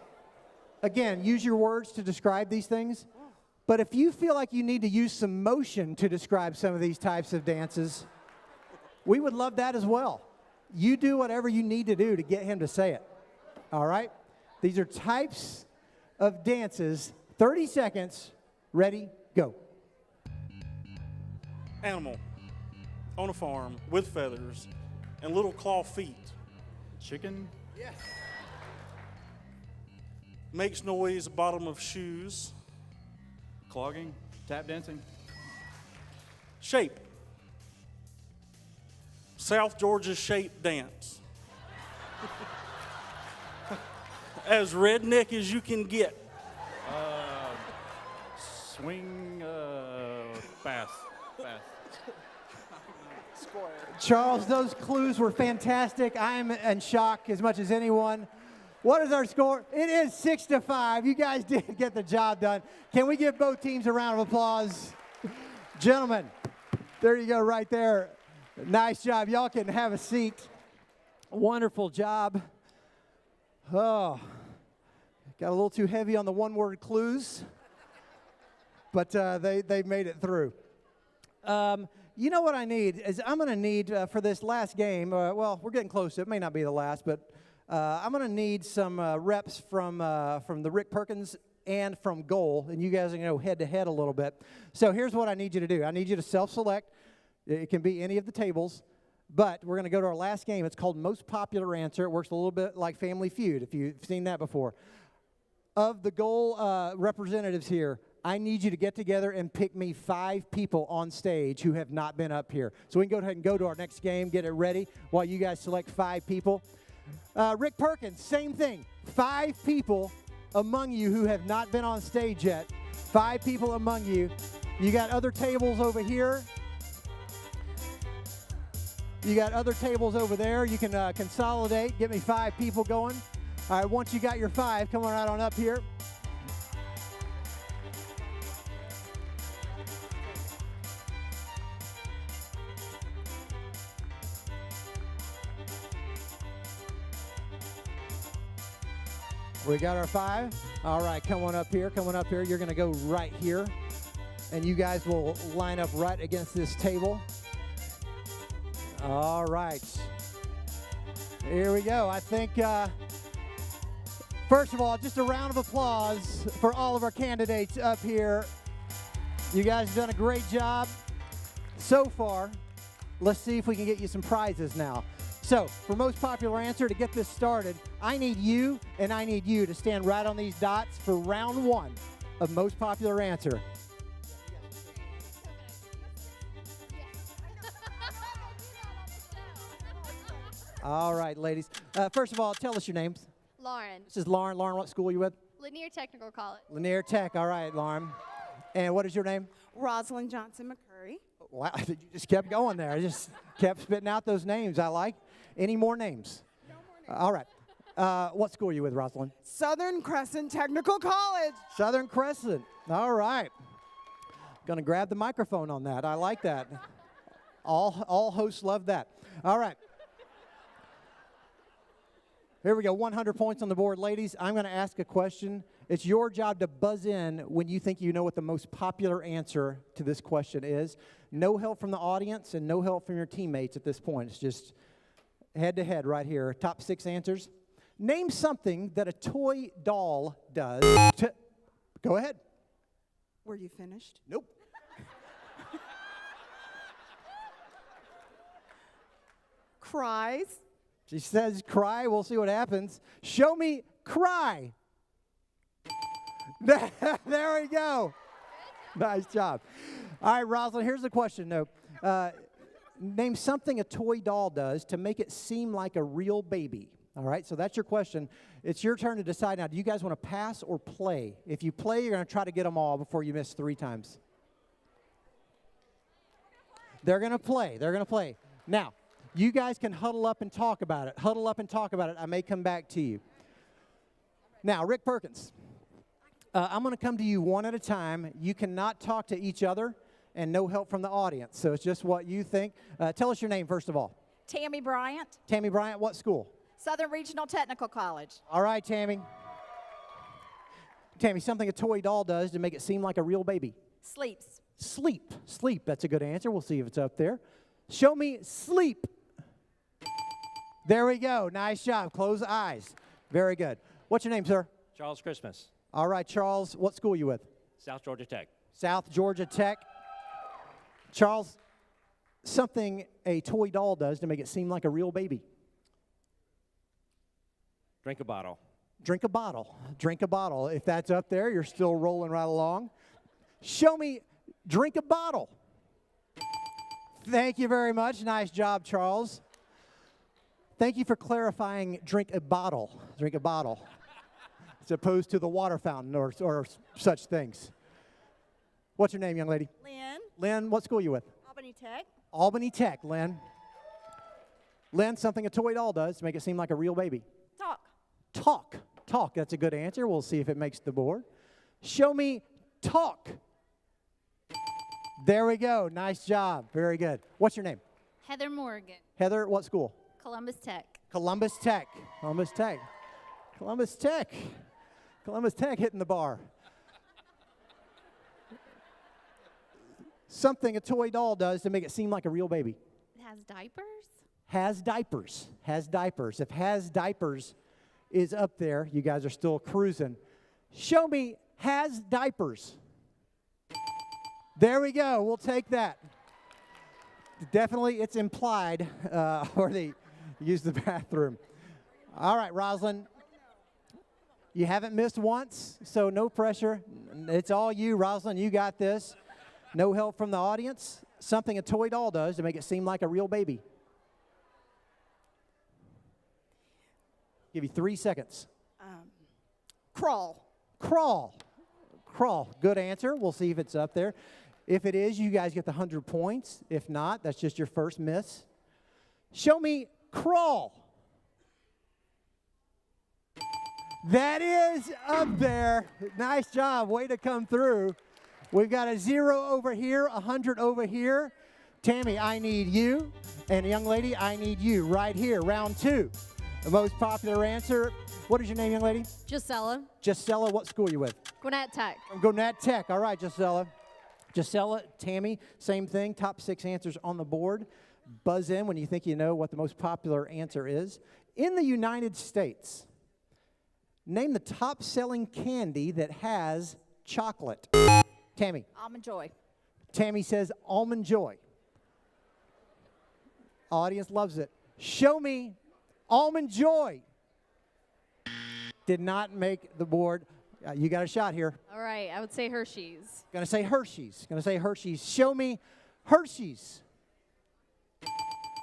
again, use your words to describe these things. But if you feel like you need to use some motion to describe some of these types of dances, we would love that as well. You do whatever you need to do to get him to say it. All right? These are types of dances. 30 seconds. Ready, go. Animal. On a farm with feathers and little claw feet. Chicken. Yes. Makes noise bottom of shoes. Clogging. Tap dancing. Shape. South Georgia shape dance. As redneck as you can get. Swing. Pass. Charles, those clues were fantastic. I am in shock as much as anyone. What is our score? It is 6-5. You guys did get the job done. Can we give both teams a round of applause? Gentlemen, there you go right there. Nice job. Y'all can have a seat. Wonderful job. Oh, got a little too heavy on the one-word clues, but they made it through. You know what I need is I'm going to need for this last game, well, we're getting close to it. It may not be the last, but I'm going to need some reps from the Rick Perkins and from goal, and you guys are going to go head-to-head a little bit. So here's what I need you to do. I need you to self-select. It can be any of the tables, but we're going to go to our last game. It's called Most Popular Answer. It works a little bit like Family Feud, if you've seen that before. of the goal representatives here, I need you to get together and pick me 5 people on stage who have not been up here. So we can go ahead and go to our next game, get it ready while you guys select 5 people. Rick Perkins, same thing. 5 people among you who have not been on stage yet. 5 people among you. You got other tables over here. You got other tables over there. You can consolidate. Get me 5 people going. All right, once you got your 5, come on right on up here. We got our 5. All right, come on up here. Come on up here. You're going to go right here. And you guys will line up right against this table. All right. Here we go. I think, first of all, just a round of applause for all of our candidates up here. You guys have done a great job so far. Let's see if we can get you some prizes now. So, for most popular answer, to get this started, I need you and I need you to stand right on these dots for round 1 of most popular answer. All right, ladies. First of all, tell us your names. Lauren. This is Lauren. Lauren, what school are you with? Lanier Technical College. Lanier Tech. All right, Lauren. And what is your name? Rosalind Johnson McCurry. Wow, you just kept going there. Just kept spitting out those names. I like. Any more names? No more names. All right. What school are you with, Rosalind? Southern Crescent Technical College. Southern Crescent. All right. Going to grab the microphone on that. I like that. All hosts love that. All right. Here we go, 100 points on the board. Ladies, I'm going to ask a question. It's your job to buzz in when you think you know what the most popular answer to this question is. No help from the audience and no help from your teammates at this point. It's just head-to-head right here. Top 6 answers. Name something that a toy doll does to... Go ahead. Were you finished? Nope. Cries. She says cry. We'll see what happens. Show me cry. There we go. Nice job. All right, Rosalind, here's the question, though. Name something a toy doll does to make it seem like a real baby. All right, so that's your question. It's your turn to decide now. Do you guys want to pass or play? If you play, you're going to try to get them all before you miss 3 times. They're going to play. They're going to play. Now, you guys can huddle up and talk about it. Huddle up and talk about it. I may come back to you. Now, Rick Perkins, I'm going to come to you one at a time. You cannot talk to each other and no help from the audience. So it's just what you think. Tell us your name, first of all. Tammy Bryant. Tammy Bryant, what school? Southern Regional Technical College. All right, Tammy. Tammy, something a toy doll does to make it seem like a real baby. Sleeps. Sleep. Sleep. That's a good answer. We'll see if it's up there. Show me sleep. There we go. Nice job. Close the eyes. Very good. What's your name, sir? Charles Christmas. All right, Charles. What school are you with? South Georgia Tech. South Georgia Tech. Charles, something a toy doll does to make it seem like a real baby. Drink a bottle. Drink a bottle. Drink a bottle. If that's up there, you're still rolling right along. Show me drink a bottle. Thank you very much. Nice job, Charles. Thank you for clarifying drink a bottle. Drink a bottle. As opposed to the water fountain or such things. What's your name, young lady? Lynn. Lynn, what school are you with? Albany Tech. Albany Tech, Lynn. Lynn, something a toy doll does to make it seem like a real baby. Talk. Talk. Talk. That's a good answer. We'll see if it makes the board. Show me talk. There we go. Nice job. Very good. What's your name? Heather Morgan. Heather, what school? Columbus Tech. Columbus Tech. Columbus Tech. Columbus Tech. Columbus Tech hitting the bar. Something a toy doll does to make it seem like a real baby. It has diapers. Has diapers. Has diapers. If has diapers is up there, you guys are still cruising. Show me has diapers. There we go. We'll take that. Definitely, it's implied, or they use the bathroom. All right, Rosalind. You haven't missed once, so no pressure. It's all you, Rosalind. You got this. No help from the audience. Something a toy doll does to make it seem like a real baby. Give you 3 seconds. Crawl. Crawl. Crawl. Good answer. We'll see if it's up there. If it is, you guys get the 100 points. If not, that's just your first miss. Show me crawl. That is up there. Nice job. Way to come through. We've got a 0 over here, 100 over here. Tammy, I need you. And young lady, I need you right here. Round 2. The most popular answer. What is your name, young lady? Gisela. Gisela, what school are you with? Gwinnett Tech. From Gwinnett Tech. All right, Gisela. Gisela, Tammy, same thing. Top 6 answers on the board. Buzz in when you think you know what the most popular answer is. In the United States, name the top-selling candy that has chocolate. Tammy. Almond Joy. Tammy says Almond Joy. Audience loves it. Show me Almond Joy. Did not make the board. You got a shot here. All right, I would say Hershey's. Gonna say Hershey's. Gonna say Hershey's. Show me Hershey's.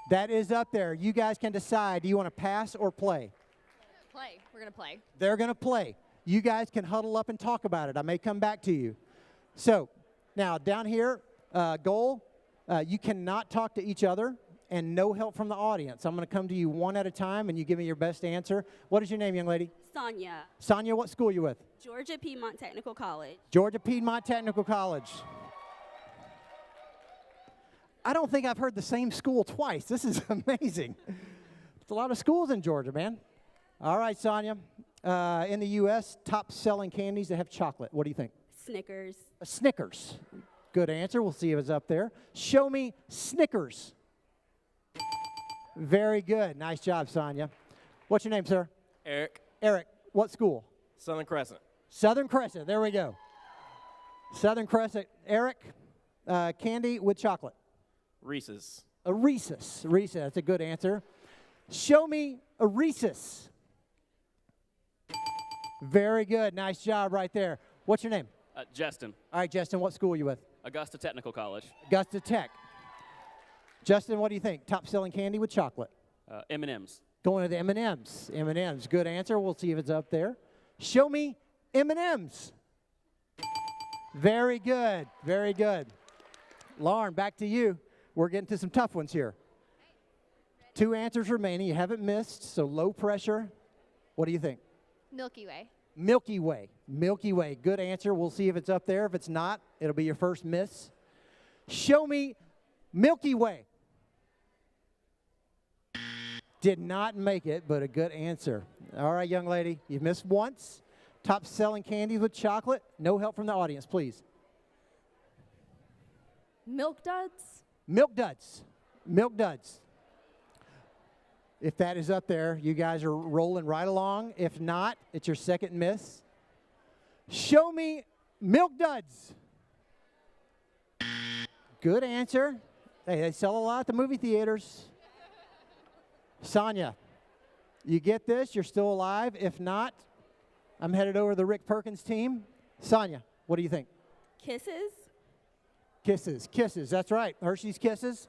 That is up there. You guys can decide. Do you want to pass or play? Play. We're going to play. They're gonna play. You guys can huddle up and talk about it. I may come back to you. So now down here, goal. You cannot talk to each other and no help from the audience. I'm gonna come to you one at a time and you give me your best answer. What is your name, young lady? Sonia. Sonia, what school are you with? Georgia Piedmont Technical College. Georgia Piedmont Technical College. I don't think I've heard the same school twice. This is amazing. There's a lot of schools in Georgia, man. All right, Sonia. In the U.S., top-selling candies that have chocolate. What do you think? Snickers. Snickers. Good answer. We'll see if it's up there. Show me Snickers. Very good. Nice job, Sonia. What's your name, sir? Eric. Eric. What school? Southern Crescent. Southern Crescent. There we go. Southern Crescent. Eric, candy with chocolate. Reese's. A Reese's. Reese's. That's a good answer. Show me a Reese's. Very good. Nice job right there. What's your name? Justin. All right, Justin. What school are you with? Augusta Technical College. Augusta Tech. Justin, what do you think? Top-selling candy with chocolate. M&M's. Going to the M&M's. M&M's. Good answer. We'll see if it's up there. Show me M&M's. Very good. Very good. Lauren, back to you. We're getting to some tough ones here. 2 answers remaining. You haven't missed, so low pressure. What do you think? Milky Way. Milky Way. Milky Way. Good answer. We'll see if it's up there. If it's not, it'll be your first miss. Show me Milky Way. Did not make it, but a good answer. All right, young lady. You've missed once. Top selling candies with chocolate. No help from the audience, please. Milk Duds. Milk Duds. Milk Duds. If that is up there, you guys are rolling right along. If not, it's your second miss. Show me Milk Duds. Good answer. Hey, they sell a lot at the movie theaters. Sonia, you get this, you're still alive. If not, I'm headed over to the Rick Perkins team. Sonia, what do you think? Kisses. Kisses, Kisses, that's right. Hershey's Kisses.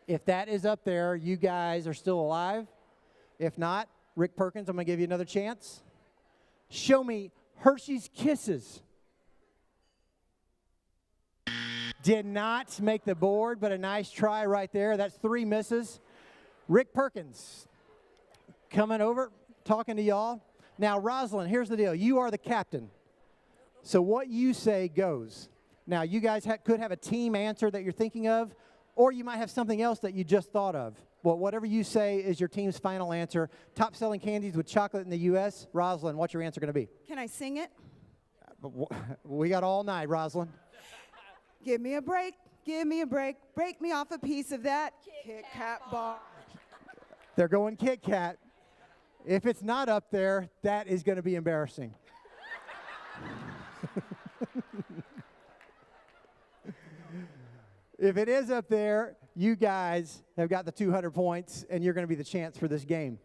If that is up there, you guys are still alive. If not, Rick Perkins, I'm going to give you another chance. Show me Hershey's Kisses. Did not make the board, but a nice try right there. That's 3 misses. Rick Perkins coming over, talking to y'all. Now, Rosalind, here's the deal. You are the captain. So what you say goes. Now, you guys could have a team answer that you're thinking of, or you might have something else that you just thought of. Well, whatever you say is your team's final answer. Top selling candies with chocolate in the U.S. Rosalind, what's your answer going to be? Can I sing it? We got all night, Rosalind. Give me a break. Give me a break. Break me off a piece of that Kit Kat bar. They're going Kit Kat. If it's not up there, that is going to be embarrassing. If it is up there, you guys have got the 200 points, and you're going to be the chance for this game.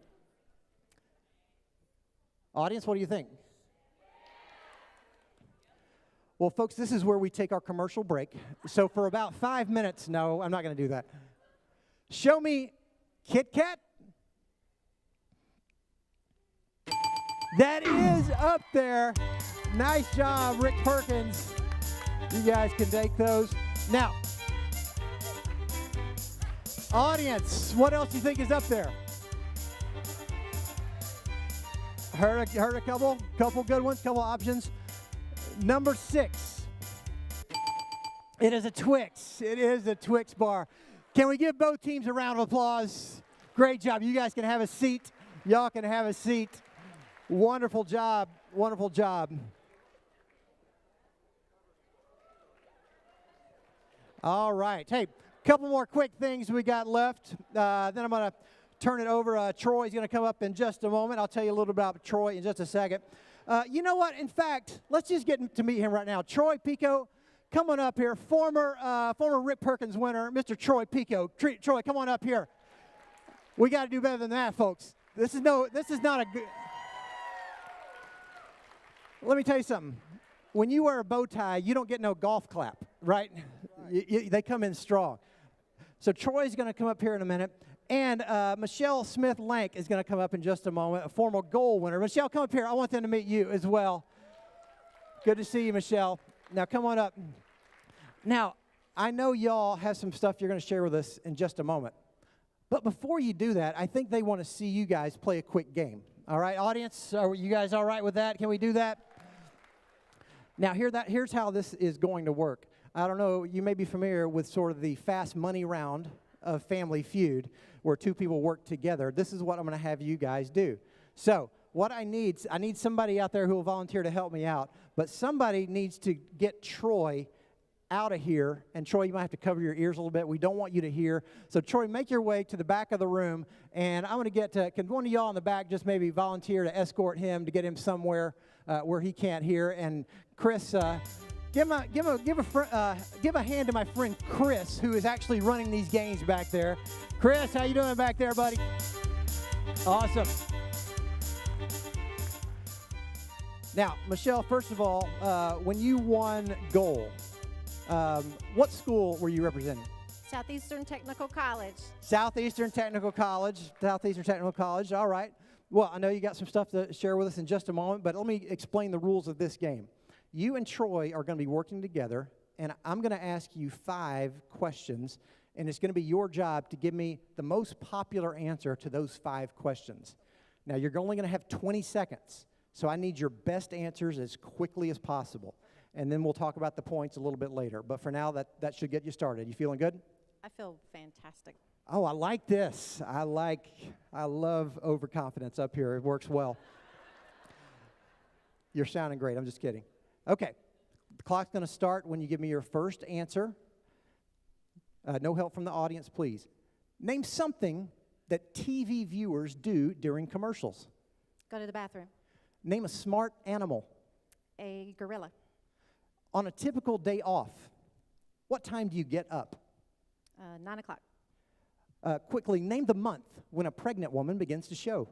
Audience, what do you think? Well, folks, this is where we take our commercial break. So for about 5 minutes, no, I'm not going to do that. Show me Kit Kat. That is up there. Nice job, Rick Perkins. You guys can take those. Now, audience, what else do you think is up there? Heard a couple good ones, couple options. Number 6. It is a Twix. It is a Twix bar. Can we give both teams a round of applause? Great job. You guys can have a seat. Y'all can have a seat. Wonderful job. Wonderful job. All right. Hey, couple more quick things we got left. Then I'm going to turn it over. Troy's going to come up in just a moment. I'll tell you a little about Troy in just a second. You know what? In fact, let's just get to meet him right now. Troy Pico, come on up here. Former Rick Perkins winner, Mr. Troy Pico. Troy, come on up here. We got to do better than that, folks. This is not a good. Let me tell you something. When you wear a bow tie, you don't get no golf clap, right? They come in strong. So Troy's going to come up here in a minute. And Michelle Smith-Lank is going to come up in just a moment, a former gold winner. Michelle, come up here. I want them to meet you as well. Good to see you, Michelle. Now, come on up. Now, I know y'all have some stuff you're going to share with us in just a moment. But before you do that, I think they want to see you guys play a quick game. All right, audience, are you guys all right with that? Can we do that? Now, here's how this is going to work. I don't know, you may be familiar with sort of the fast money round of Family Feud, where two people work together. This is what I'm going to have you guys do. So what I need somebody out there who will volunteer to help me out, but somebody needs to get Troy out of here. And Troy, you might have to cover your ears a little bit. We don't want you to hear. So Troy, make your way to the back of the room, and I'm going to get to, can one of y'all in the back just maybe volunteer to escort him to get him somewhere where he can't hear. And Chris, give a hand to my friend Chris, who is actually running these games back there. Chris, how you doing back there, buddy? Awesome. Now, Michelle, first of all, when you won gold, what school were you representing? Southeastern Technical College. Southeastern Technical College. Southeastern Technical College. All right. Well, I know you got some stuff to share with us in just a moment, but let me explain the rules of this game. You and Troy are going to be working together, and I'm going to ask you 5 questions, and it's going to be your job to give me the most popular answer to those 5 questions. Now, you're only going to have 20 seconds, so I need your best answers as quickly as possible, and then we'll talk about the points a little bit later. But for now, that should get you started. You feeling good? I feel fantastic. Oh, I like this. I love overconfidence up here. It works well. You're sounding great. I'm just kidding. Okay. The clock's going to start when you give me your first answer. No help from the audience, please. Name something that TV viewers do during commercials. Go to the bathroom. Name a smart animal. A gorilla. On a typical day off, what time do you get up? 9 o'clock. Quickly, name the month when a pregnant woman begins to show.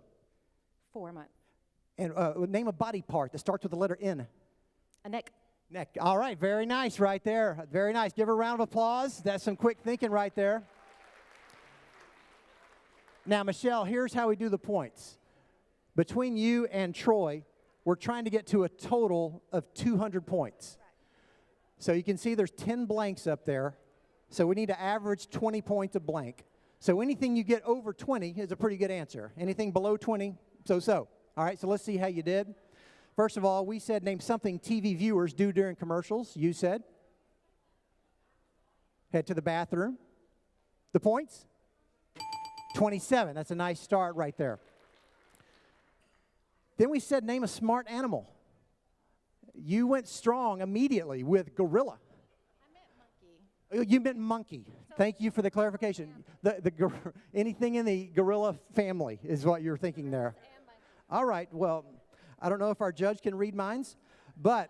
4 months. And name a body part that starts with the letter N. A neck. Neck. All right, very nice right there. Very nice. Give her a round of applause. That's some quick thinking right there. Now, Michelle, here's how we do the points. Between you and Troy, we're trying to get to a total of 200 points. So you can see there's 10 blanks up there. So we need to average 20 points a blank. So anything you get over 20 is a pretty good answer. Anything below 20, so-so. All right, so let's see how you did. First of all, we said name something TV viewers do during commercials. You said head to the bathroom. The points? 27. That's a nice start right there. Then we said name a smart animal. You went strong immediately with gorilla. You meant monkey. Thank you for the clarification. Anything in the gorilla family is what you're thinking there. All right, well, I don't know if our judge can read minds, but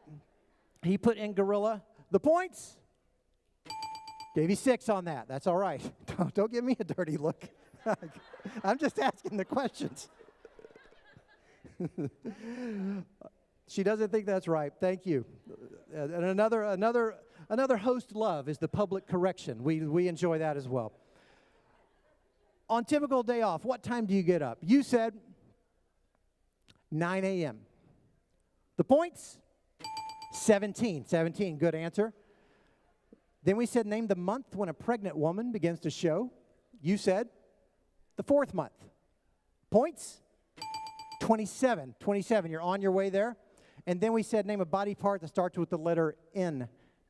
he put in gorilla. The points? Gave you 6 on that. That's all right. Don't give me a dirty look. I'm just asking the questions. She doesn't think that's right. Thank you. And another host love is the public correction. We enjoy that as well. On typical day off, what time do you get up? You said 9 a.m. The points? 17. 17, good answer. Then we said name the month when a pregnant woman begins to show. You said the 4th month. Points? 27. 27, you're on your way there. And then we said name a body part that starts with the letter N.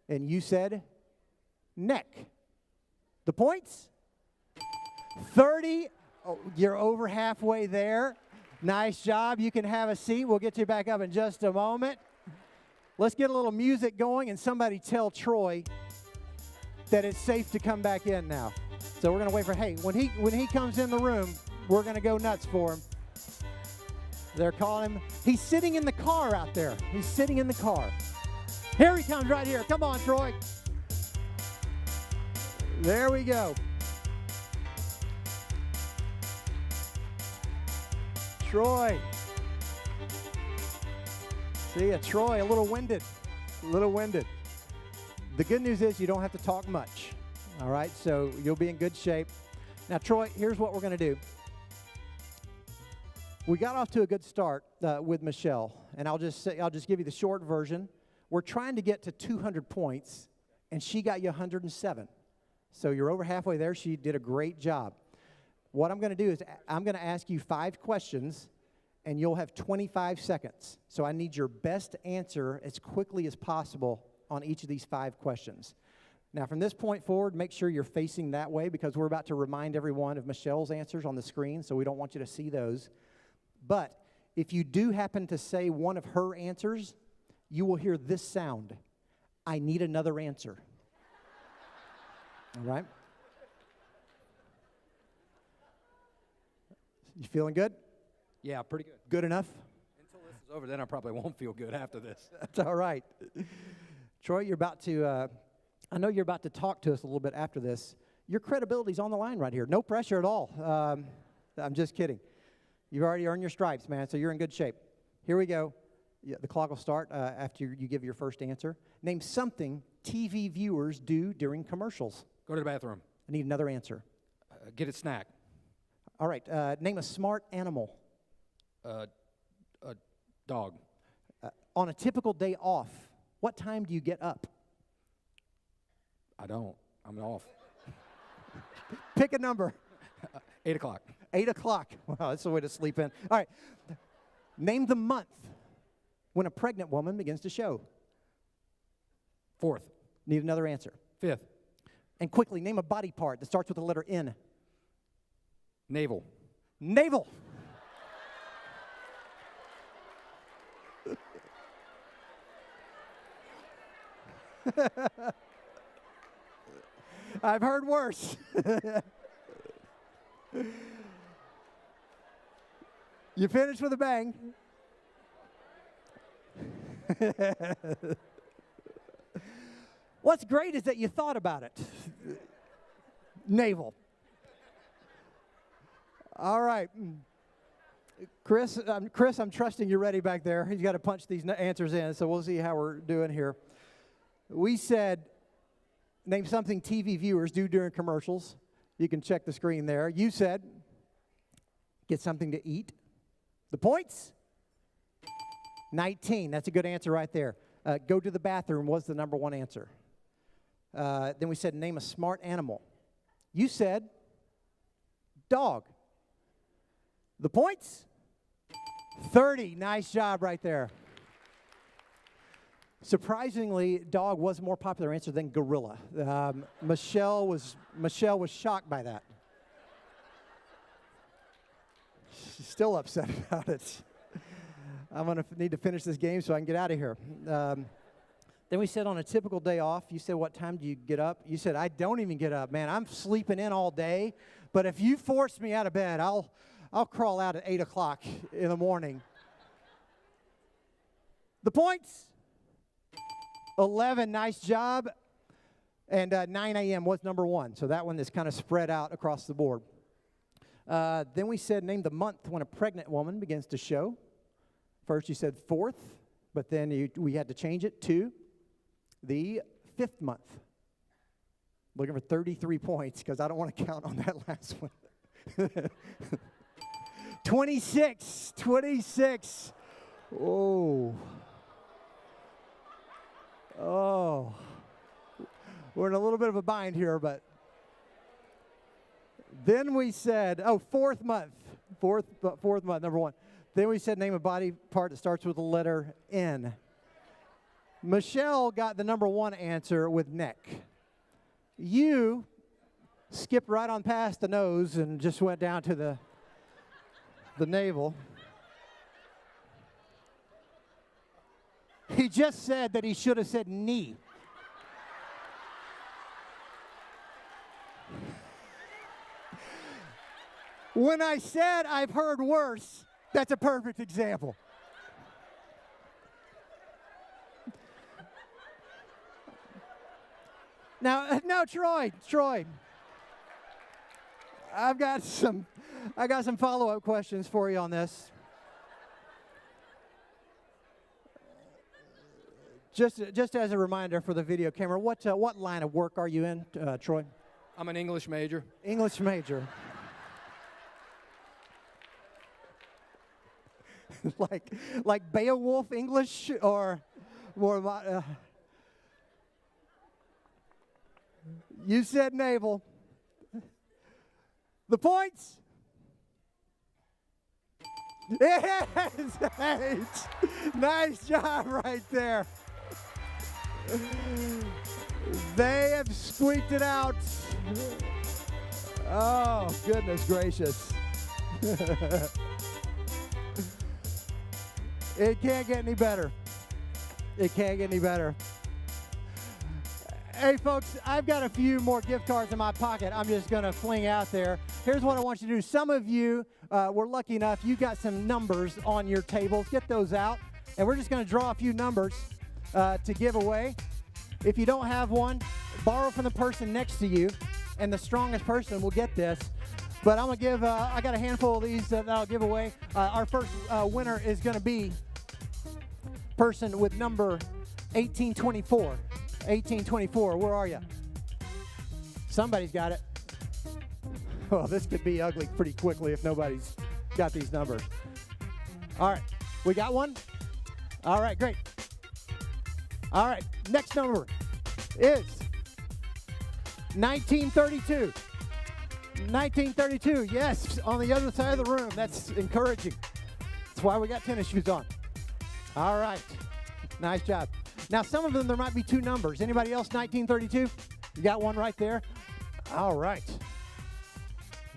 And you said neck. The points? 30. Oh, you're over halfway there. Nice job. You can have a seat. We'll get you back up in just a moment. Let's get a little music going and somebody tell Troy that it's safe to come back in now. So we're going to wait for, hey, when he comes in the room, we're going to go nuts for him. They're calling him. He's sitting in the car out there. He's sitting in the car. Here he comes right here. Come on, Troy. There we go. Troy. See, Troy, a little winded. A little winded. The good news is you don't have to talk much. All right, so you'll be in good shape. Now, Troy, here's what we're going to do. We got off to a good start with Michelle, and I'll just give you the short version. We're trying to get to 200 points, and she got you 107. So you're over halfway there. She did a great job. What I'm going to do is I'm going to ask you 5 questions, and you'll have 25 seconds. So I need your best answer as quickly as possible on each of these 5 questions. Now, from this point forward, make sure you're facing that way because we're about to remind everyone of Michelle's answers on the screen, so we don't want you to see those. But if you do happen to say one of her answers, you will hear this sound. I need another answer. All right? You feeling good? Yeah, pretty good. Good enough? Until this is over, then I probably won't feel good after this. That's all right. Troy, you're about to, I know you're about to talk to us a little bit after this. Your credibility's on the line right here. No pressure at all. I'm just kidding. You've already earned your stripes, man, so you're in good shape. Here we go. Yeah, the clock will start after you give your first answer. Name something TV viewers do during commercials. Go to the bathroom. I need another answer. Get a snack. All right. Name a smart animal. A dog. On a typical day off, what time do you get up? I don't. I'm off. Pick a number. 8 o'clock. 8 o'clock. Wow, that's the way to sleep in. All right. Name the month when a pregnant woman begins to show. 4th. Need another answer. 5th. And quickly, name a body part that starts with the letter N. Navel. Navel. I've heard worse. You finished with a bang. What's great is that you thought about it. Navel. All right. Chris, I'm trusting you're ready back there. He's got to punch these answers in, so we'll see how we're doing here. We said, name something TV viewers do during commercials. You can check the screen there. You said, get something to eat. The points? 19. That's a good answer right there. Go to the bathroom was the number 1 answer. Then we said, name a smart animal. You said, dog. The points? 30. Nice job right there. Surprisingly, dog was a more popular answer than gorilla. Michelle was shocked by that. She's still upset about it. I'm going to need to finish this game so I can get out of here. Then we said on a typical day off, you said, what time do you get up? You said, I don't even get up, man. I'm sleeping in all day. But if you force me out of bed, I'll crawl out at 8 o'clock in the morning. The points? 11, nice job. And 9 a.m. was number 1. So that one is kind of spread out across the board. Then we said name the month when a pregnant woman begins to show. First you said 4th. but then we had to change it to the 5th month. Looking for 33 points because I don't want to count on that last one. 26. Oh. Oh. We're in a little bit of a bind here, but then we said, 4th month. Fourth month, number 1. Then we said name a body part that starts with the letter N. Michelle got the number 1 answer with neck. You skipped right on past the nose and just went down to the navel. He just said that he should have said knee. When I said I've heard worse, that's a perfect example. Now, Troy, I got some follow-up questions for you on this. Just as a reminder for the video camera, what line of work are you in, Troy? I'm an English major. English major. like Beowulf English or more? You said naval. The points. Yes, 8. Nice job right there. They have squeaked it out. Oh, goodness gracious. It can't get any better. It can't get any better. Hey, folks, I've got a few more gift cards in my pocket I'm just going to fling out there. Here's what I want you to do. Some of you were lucky enough, you got some numbers on your tables. Get those out. And we're just going to draw a few numbers to give away. If you don't have one, borrow from the person next to you, and the strongest person will get this. But I'm going to give, I got a handful of these that I'll give away. Our first winner is going to be person with number 1824. 1824, where are you? Somebody's got it. Well, this could be ugly pretty quickly if nobody's got these numbers. All right, we got one? All right, great. All right, next number is 1932. 1932, yes, on the other side of the room. That's encouraging. That's why we got tennis shoes on. All right, nice job. Now, some of them, there might be 2 numbers. Anybody else, 1932? You got one right there? All right.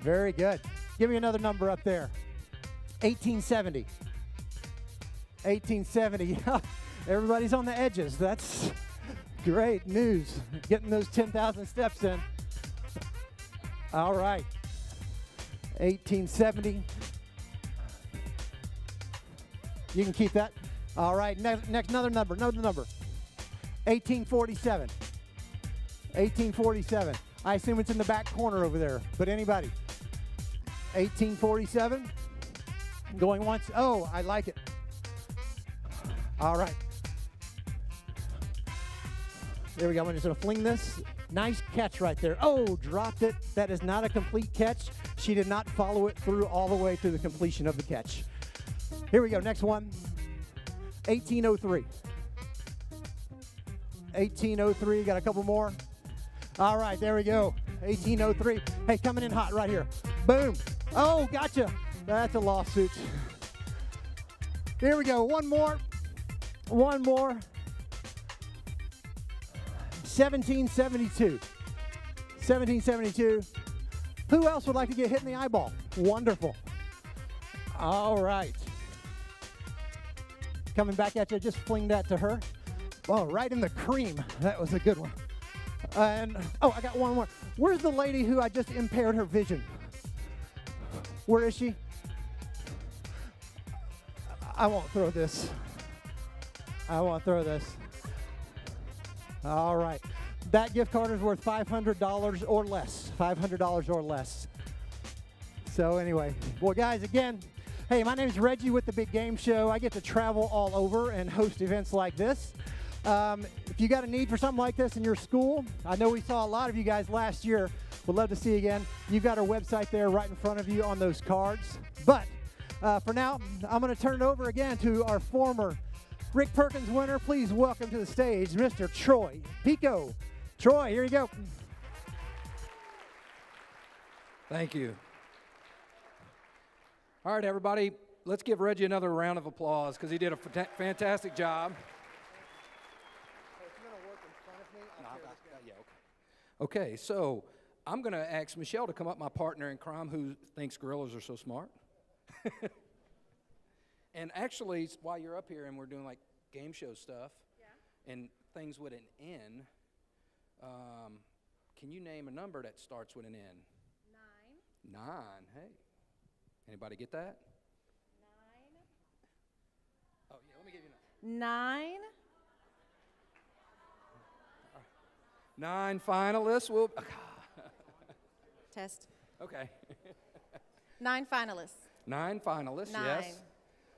Very good. Give me another number up there. 1870. 1870. Everybody's on the edges. That's great news. Getting those 10,000 steps in. All right. 1870. You can keep that. All right. Next, another number. 1847. 1847. I assume it's in the back corner over there, but anybody? 1847. Going once. Oh, I like it. All right. There we go. I'm just going to fling this. Nice catch right there. Oh, dropped it. That is not a complete catch. She did not follow it through all the way to the completion of the catch. Here we go. Next one. 1803. 1803. Got a couple more. All right. There we go. 1803. Hey, coming in hot right here. Boom. Oh, gotcha. That's a lawsuit. Here we go. One more. 1772. 1772. Who else would like to get hit in the eyeball? Wonderful. All right. Coming back at you, just fling that to her. Oh, right in the cream. That was a good one. And, oh, I got one more. Where's the lady who I just impaired her vision? Where is she? I won't throw this. All right. That gift card is worth $500 or less. $500 or less. So anyway, well, guys, again, Hey, my name's Reggie with The Big Game Show. I get to travel all over and host events like this. If you got a need for something like this in your school, I know we saw a lot of you guys last year. We'd love to see you again. You've got our website there right in front of you on those cards. But for now, I'm going to turn it over again to our former Rick Perkins winner. Please welcome to the stage Mr. Troy Pico. Troy, here you go. Thank you. All right, everybody, let's give Reggie another round of applause because he did a fantastic job. Okay, so I'm going to ask Michelle to come up, my partner in crime who thinks gorillas are so smart. And actually, while you're up here and we're doing like game show stuff and things with an N, can you name a number that starts with an N? 9. 9, hey. Anybody get that? 9. Oh, yeah, let me give you 9. 9 finalists. We'll Test. Okay. 9 finalists. 9 finalists, 9. yes.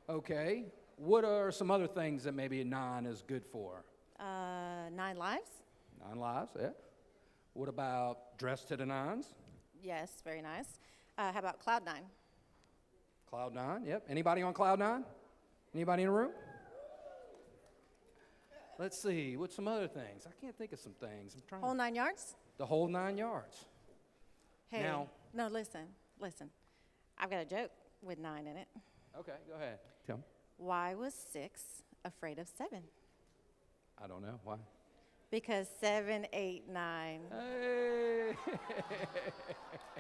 Okay. What are some other things that maybe a 9 is good for? 9 lives. 9 lives, yeah. What about dressed to the nines? Yes, very nice. How about Cloud 9? Cloud 9, yep. Anybody on Cloud 9? Anybody in the room? Let's see, what's some other things? I can't think of some things. I'm trying. Whole 9 yards? The whole 9 yards. Hey, Now, no, listen. I've got a joke with 9 in it. okay, go ahead. Tell me. Why was 6 afraid of 7? I don't know. Why? Because 7, 8, 9. Hey!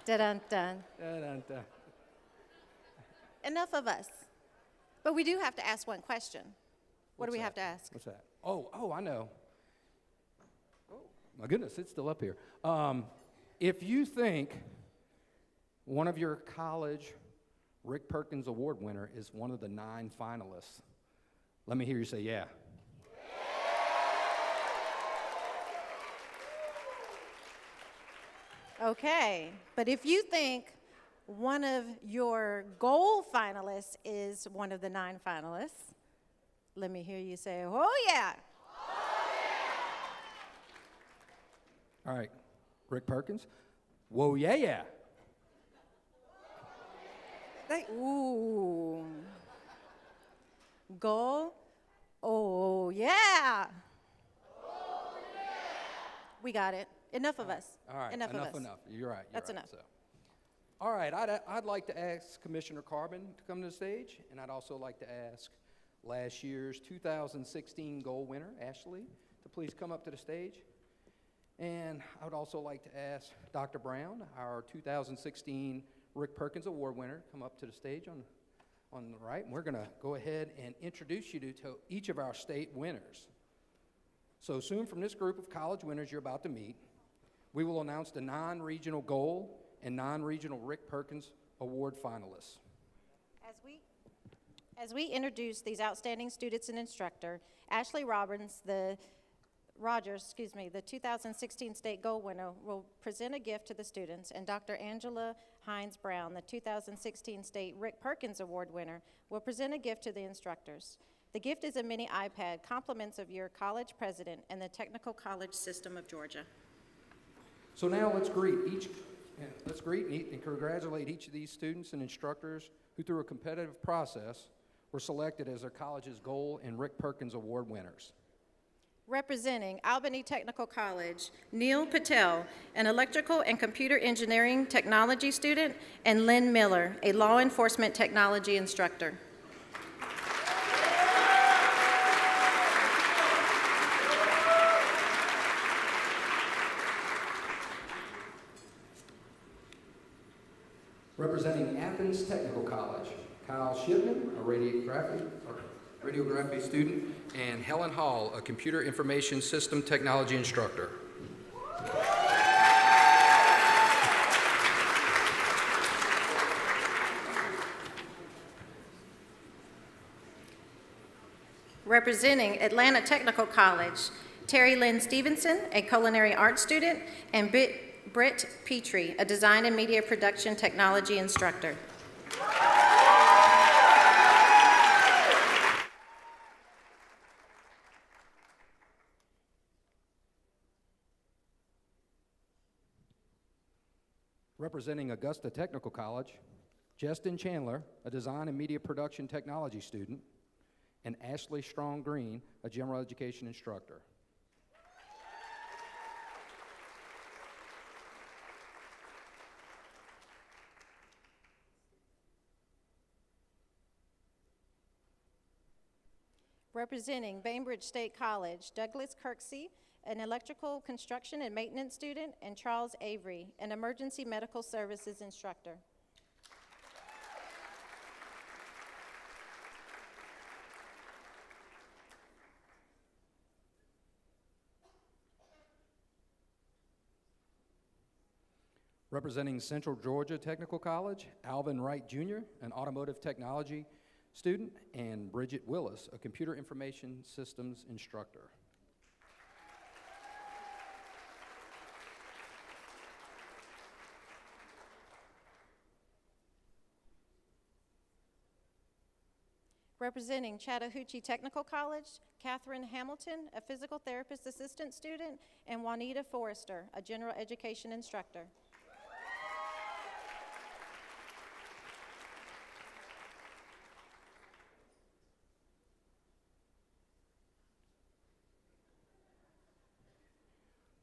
Dun dun. Dun-dun-dun. Enough of us. But we do have to ask one question. What do we have to ask? What's that? Oh, I know. Oh, my goodness, it's still up here. If you think one of your college Rick Perkins Award winner is one of the 9 finalists, let me hear you say yeah. Okay, but if you think one of your gold finalists is one of the 9 finalists, let me hear you say, oh yeah. All right, Rick Perkins. Whoa, yeah, yeah. Ooh. Gold, oh yeah. We got it. Enough of us. All right, enough of us. enough. You're right. That's right, enough. So. All right, I'd like to ask Commissioner Carbon to come to the stage, and I'd also like to ask last year's 2016 gold winner, Ashley, to please come up to the stage. And I would also like to ask Dr. Brown, our 2016 Rick Perkins Award winner, come up to the stage on the right. And we're going to go ahead and introduce you to each of our state winners. So soon from this group of college winners you're about to meet, we will announce the non-regional gold and non-regional Rick Perkins Award finalists. As we introduce these outstanding students and instructor, Ashley Rogers, the 2016 state gold winner, will present a gift to the students, and Dr. Angela Hines Brown, the 2016 state Rick Perkins Award winner, will present a gift to the instructors. The gift is a mini iPad, compliments of your college president and the Technical College System of Georgia. So now let's greet and congratulate each of these students and instructors who, through a competitive process, were selected as their college's gold and Rick Perkins Award winners. Representing Albany Technical College, Neil Patel, an electrical and computer engineering technology student, and Lynn Miller, a law enforcement technology instructor. Representing Athens Technical College, Kyle Shipman, a radiography student, and Helen Hall, a computer information system technology instructor. Representing Atlanta Technical College, Terry Lynn Stevenson, a culinary arts student, and Britt Petrie, a design and media production technology instructor. Representing Augusta Technical College, Justin Chandler, a design and media production technology student, and Ashley Strong Green, a general education instructor. Representing Bainbridge State College, Douglas Kirksey, an electrical construction and maintenance student, and Charles Avery, an emergency medical services instructor. Representing Central Georgia Technical College, Alvin Wright Jr., an automotive technology student, and Bridget Willis, a computer information systems instructor. Representing Chattahoochee Technical College, Catherine Hamilton, a physical therapist assistant student, and Juanita Forrester, a general education instructor.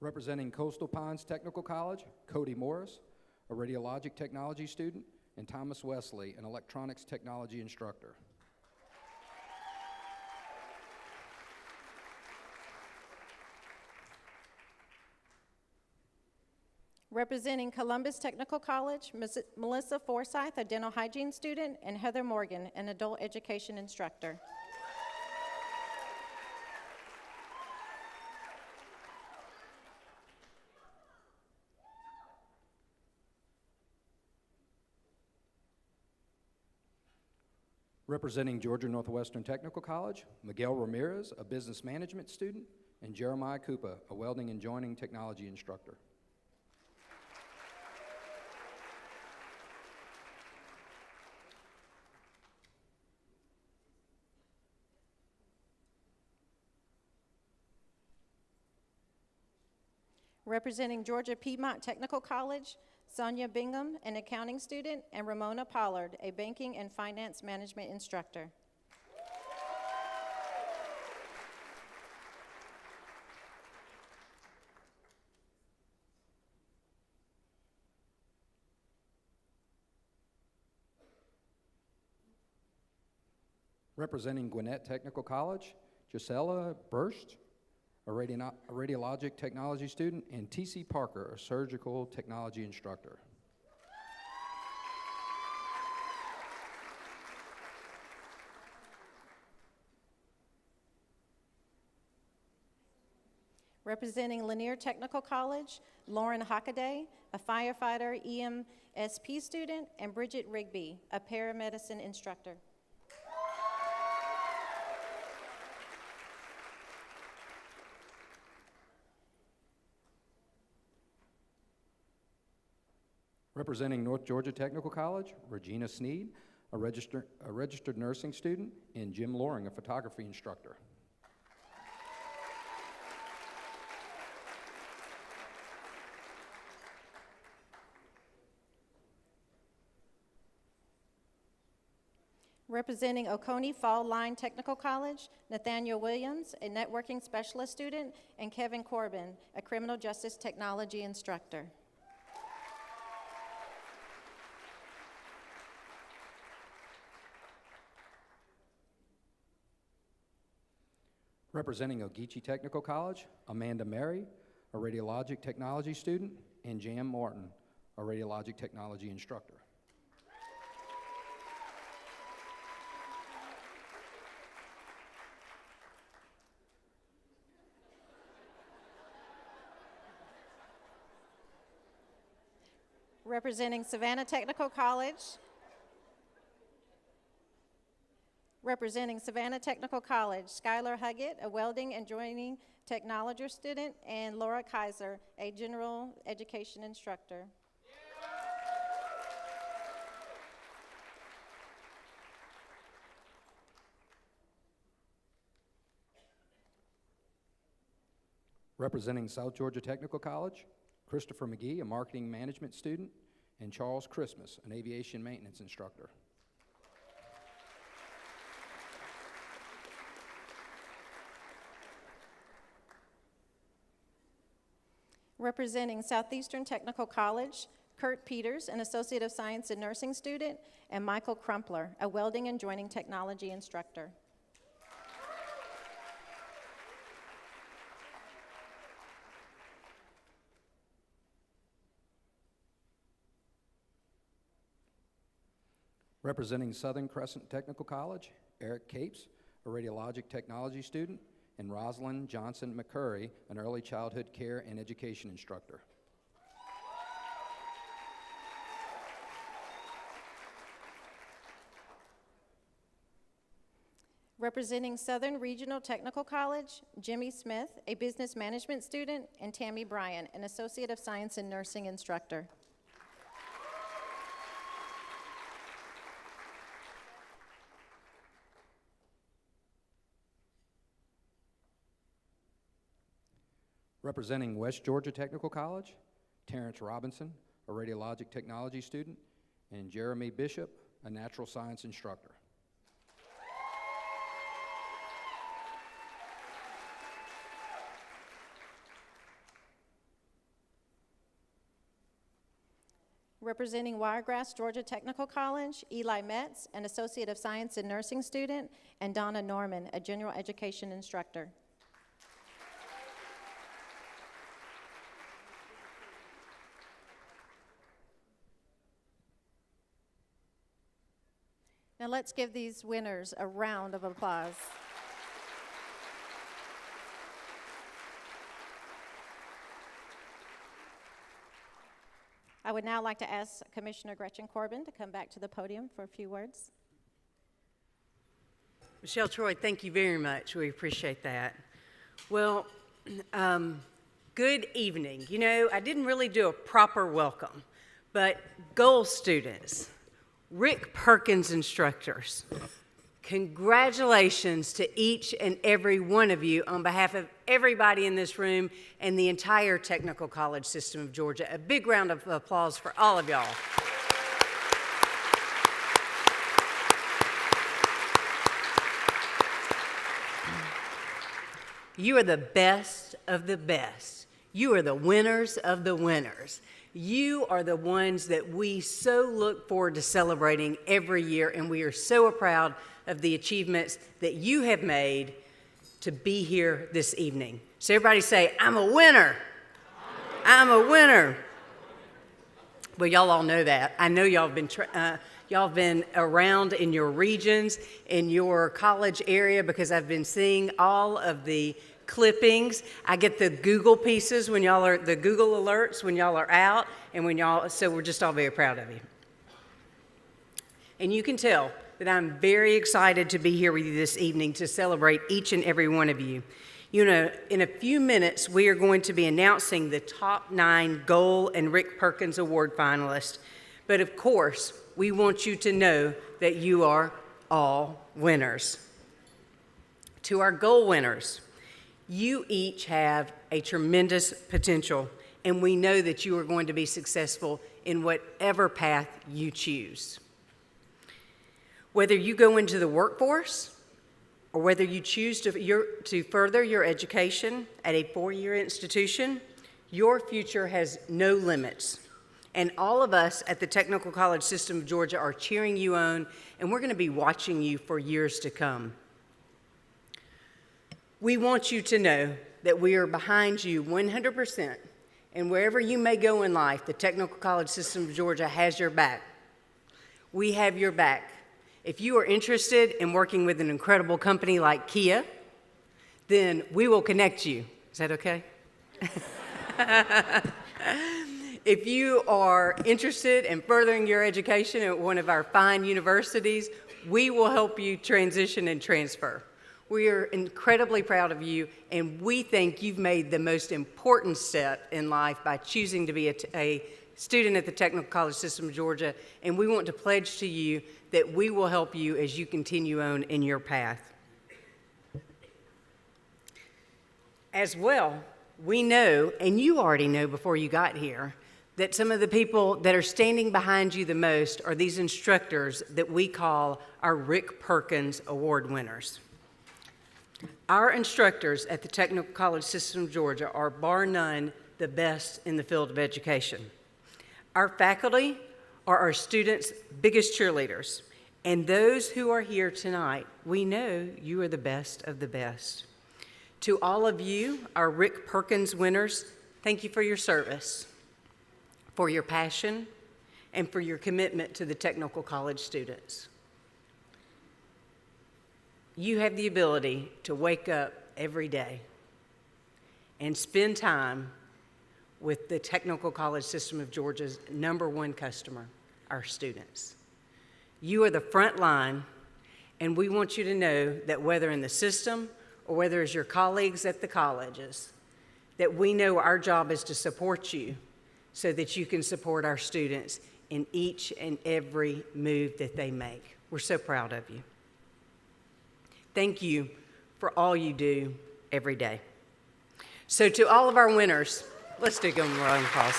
Representing Coastal Pines Technical College, Cody Morris, a radiologic technology student, and Thomas Wesley, an electronics technology instructor. Representing Columbus Technical College, Melissa Forsyth, a dental hygiene student, and Heather Morgan, an adult education instructor. Representing Georgia Northwestern Technical College, Miguel Ramirez, a business management student, and Jeremiah Koopa, a welding and joining technology instructor. Representing Georgia Piedmont Technical College, Sonia Bingham, an accounting student, and Ramona Pollard, a banking and finance management instructor. Representing Gwinnett Technical College, Gisela Burst, a radiologic technology student, and T.C. Parker, a surgical technology instructor. Representing Lanier Technical College, Lauren Hockaday, a firefighter EMSP student, and Bridget Rigby, a paramedicine instructor. Representing North Georgia Technical College, Regina Sneed, a registered nursing student, and Jim Loring, a photography instructor. Representing Oconee Fall Line Technical College, Nathaniel Williams, a networking specialist student, and Kevin Corbin, a criminal justice technology instructor. Representing Ogeechee Technical College, Amanda Mary, a radiologic technology student, and Jan Martin, a radiologic technology instructor. Representing Savannah Technical College, Skylar Huggett, a welding and joining technology student, and Laura Kaiser, a general education instructor. Representing South Georgia Technical College, Christopher McGee, a marketing management student, and Charles Christmas, an aviation maintenance instructor. Representing Southeastern Technical College, Kurt Peters, an Associate of Science in Nursing student, and Michael Crumpler, a welding and joining technology instructor. Representing Southern Crescent Technical College, Eric Capes, a radiologic technology student, and Rosalind Johnson McCurry, an early childhood care and education instructor. Representing Southern Regional Technical College, Jimmy Smith, a business management student, and Tammy Bryan, an Associate of Science in Nursing instructor. Representing West Georgia Technical College, Terrence Robinson, a radiologic technology student, and Jeremy Bishop, a natural science instructor. Representing Wiregrass Georgia Technical College, Eli Metz, an Associate of Science in Nursing student, and Donna Norman, a general education instructor. Now let's give these winners a round of applause. I would now like to ask Commissioner Gretchen Corbin to come back to the podium for a few words. Michelle Troy, thank you very much. We appreciate that. Well, good evening. You know, I didn't really do a proper welcome, but Gold students, Rick Perkins instructors, congratulations to each and every one of you on behalf of everybody in this room and the entire Technical College System of Georgia. A big round of applause for all of y'all. You are the best of the best. You are the winners of the winners. You are the ones that we so look forward to celebrating every year, and we are so proud of the achievements that you have made to be here this evening. So everybody say, I'm a winner. I'm a winner. Well, y'all all know that. I know y'all have been around in your regions, in your college area, because I've been seeing all of the clippings. I get the Google pieces when y'all are, the Google alerts when y'all are out, and when y'all, so we're just all very proud of you. And you can tell that I'm very excited to be here with you this evening to celebrate each and every one of you. You know, in a few minutes, we are going to be announcing the top 9 Gold and Rick Perkins Award finalists. But of course, we want you to know that you are all winners. To our Gold winners, you each have a tremendous potential, and we know that you are going to be successful in whatever path you choose. Whether you go into the workforce or whether you choose to further your education at a 4-year institution, your future has no limits. And all of us at the Technical College System of Georgia are cheering you on, and we're going to be watching you for years to come. We want you to know that we are behind you 100%, and wherever you may go in life, the Technical College System of Georgia has your back. We have your back. If you are interested in working with an incredible company like Kia, then we will connect you. Is that okay? If you are interested in furthering your education at one of our fine universities, we will help you transition and transfer. We are incredibly proud of you, and we think you've made the most important step in life by choosing to be a student at the Technical College System of Georgia, and we want to pledge to you that we will help you as you continue on in your path. As well, we know, and you already know before you got here, that some of the people that are standing behind you the most are these instructors that we call our Rick Perkins Award winners. Our instructors at the Technical College System of Georgia are, bar none, the best in the field of education. Our faculty are our students' biggest cheerleaders, and those who are here tonight, we know you are the best of the best. To all of you, our Rick Perkins winners, thank you for your service, for your passion, and for your commitment to the technical college students. You have the ability to wake up every day and spend time with the Technical College System of Georgia's #1 customer, our students. You are the front line, and we want you to know that whether in the system or whether as your colleagues at the colleges, that we know our job is to support you so that you can support our students in each and every move that they make. We're so proud of you. Thank you for all you do every day. So to all of our winners, let's do them a round of applause.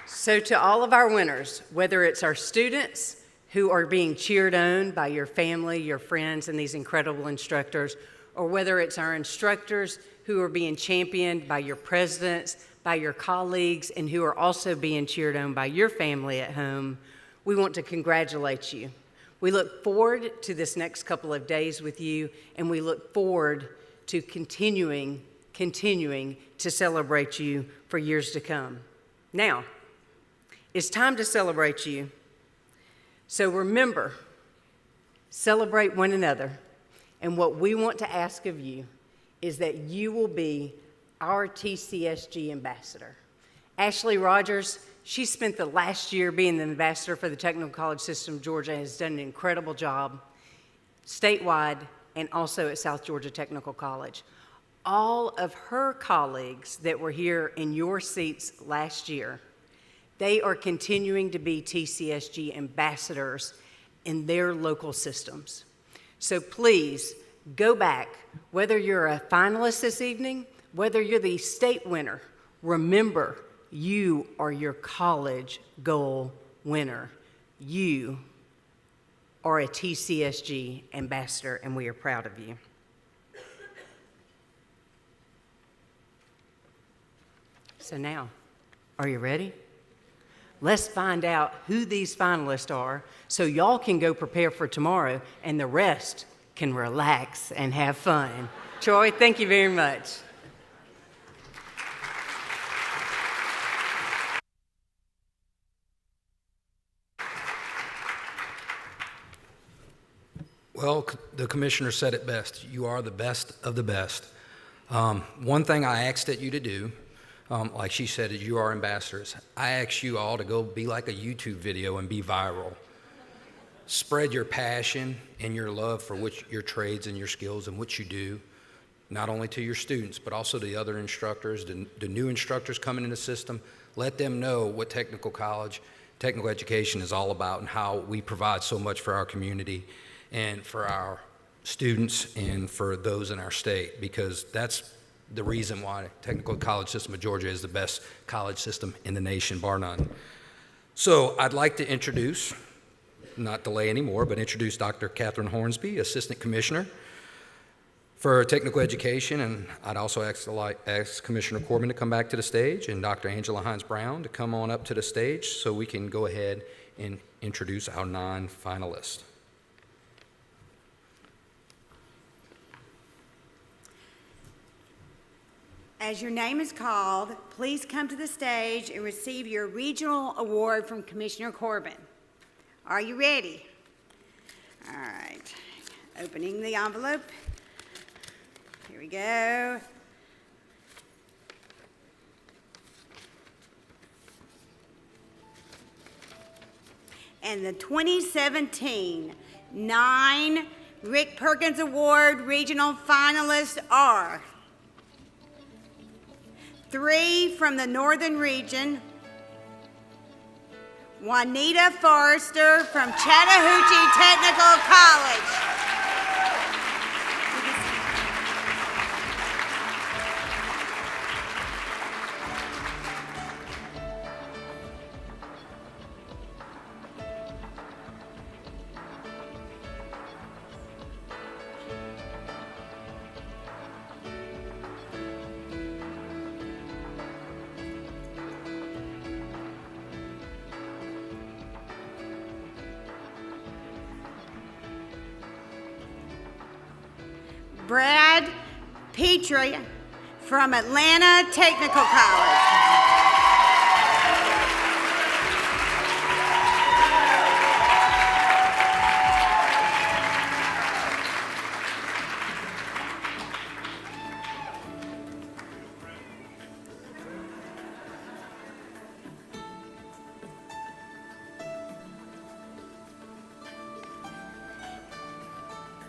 So to all of our winners, whether it's our students who are being cheered on by your family, your friends, and these incredible instructors, or whether it's our instructors who are being championed by your presidents, by your colleagues, and who are also being cheered on by your family at home, we want to congratulate you. We look forward to this next couple of days with you, and we look forward to continuing to celebrate you for years to come. Now, it's time to celebrate you. So remember, celebrate one another. And what we want to ask of you is that you will be our TCSG ambassador. Ashley Rogers, she spent the last year being the ambassador for the Technical College System of Georgia and has done an incredible job statewide and also at South Georgia Technical College. All of her colleagues that were here in your seats last year, they are continuing to be TCSG ambassadors in their local systems. So please go back, whether you're a finalist this evening, whether you're the state winner, remember you are your college goal winner. You are a TCSG ambassador, and we are proud of you. So now, are you ready? Let's find out who these finalists are so y'all can go prepare for tomorrow and the rest can relax and have fun. Troy, thank you very much. Well, the commissioner said it best. You are the best of the best. One thing I asked at you to do, like she said, is you are ambassadors. I ask you all to go be like a YouTube video and be viral. Spread your passion and your love for your trades and your skills and what you do, not only to your students, but also to the other instructors, the new instructors coming in the system. Let them know what technical college, technical education is all about and how we provide so much for our community and for our students and for those in our state, because that's the reason why Technical College System of Georgia is the best college system in the nation, bar none. So I'd like to introduce, not delay anymore, but introduce Dr. Catherine Hornsby, Assistant Commissioner for Technical Education, and I'd also ask Commissioner Corbin to come back to the stage and Dr. Angela Hines Brown to come on up to the stage so we can go ahead and introduce our 9 finalists. As your name is called, please come to the stage and receive your regional award from Commissioner Corbin. Are you ready? All right, opening the envelope. Here we go. And the 2017 9 Rick Perkins Award regional finalists are 3 from the Northern Region, Juanita Forrester from Chattahoochee Technical College. Brad Petrie from Atlanta Technical College.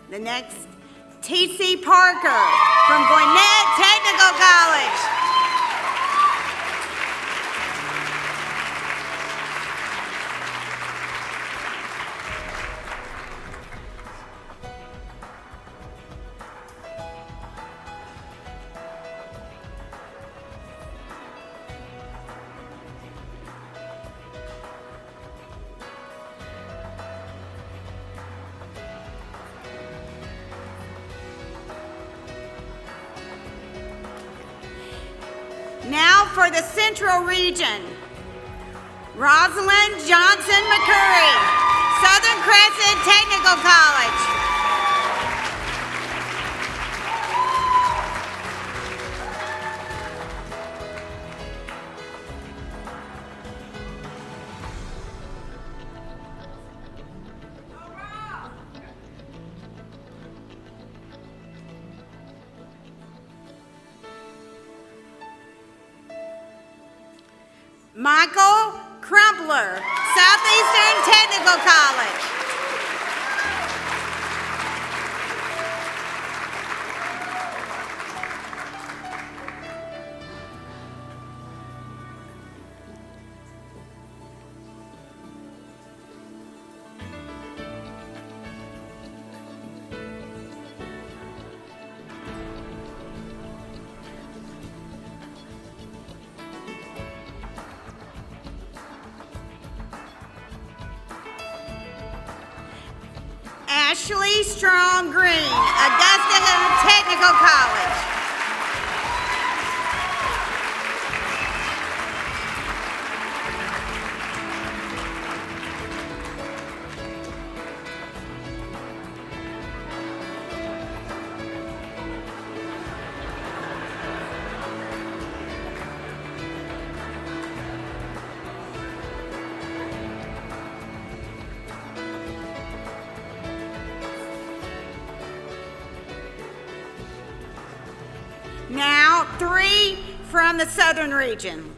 The next, T.C. Parker from Gwinnett Technical College. Now for the Central Region, Rosalind Johnson McCurry, Southern Crescent Technical College. Michael Crumpler, Southeastern Technical College. Ashley Strong Green, Augusta Technical College. Now, 3 from the Southern Region.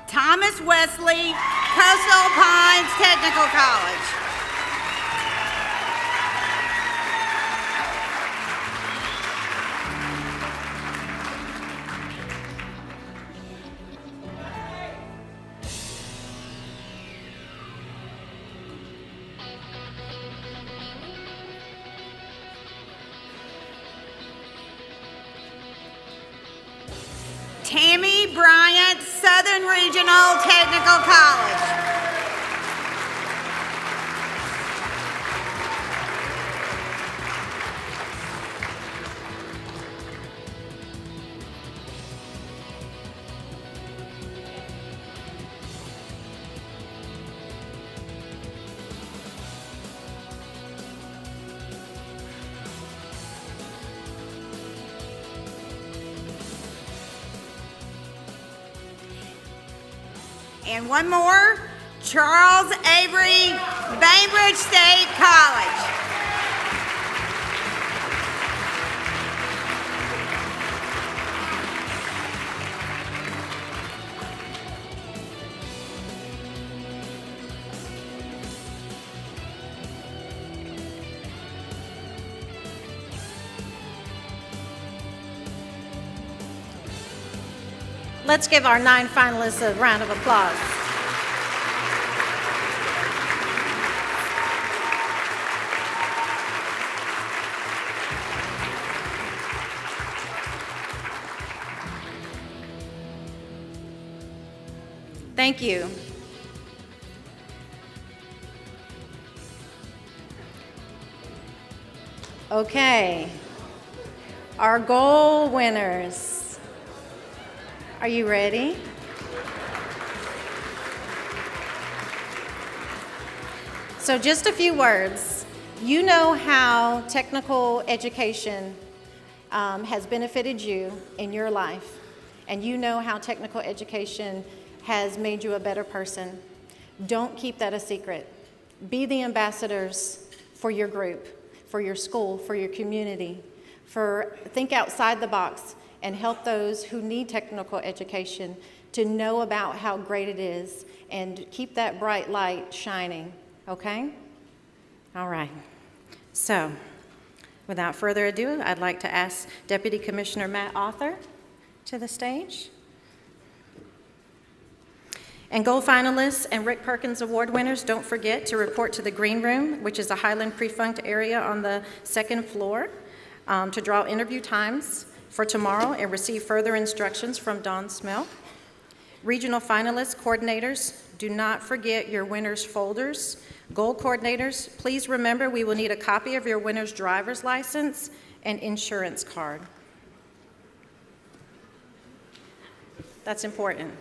Thomas Wesley, Coastal Pines Technical College. Tammy Bryant, Southern Regional Technical College. And one more, Charles Avery, Bainbridge State College. Let's give our 9 finalists a round of applause. Thank you. Okay. Our goal winners. Are you ready? So just a few words. You know how technical education has benefited you in your life, and you know how technical education has made you a better person. Don't keep that a secret. Be the ambassadors for your group, for your school, for your community. Think outside the box and help those who need technical education to know about how great it is, and keep that bright light shining, okay? All right. So, without further ado, I'd like to ask Deputy Commissioner Matt Arthur to the stage. And gold finalists and Rick Perkins Award winners, don't forget to report to the Green Room, which is a Highland Prefunct area on the second floor, to draw interview times for tomorrow and receive further instructions from Dawn Smilk. Regional finalists, coordinators, do not forget your winners' folders. Gold coordinators, please remember we will need a copy of your winner's driver's license and insurance card. That's important.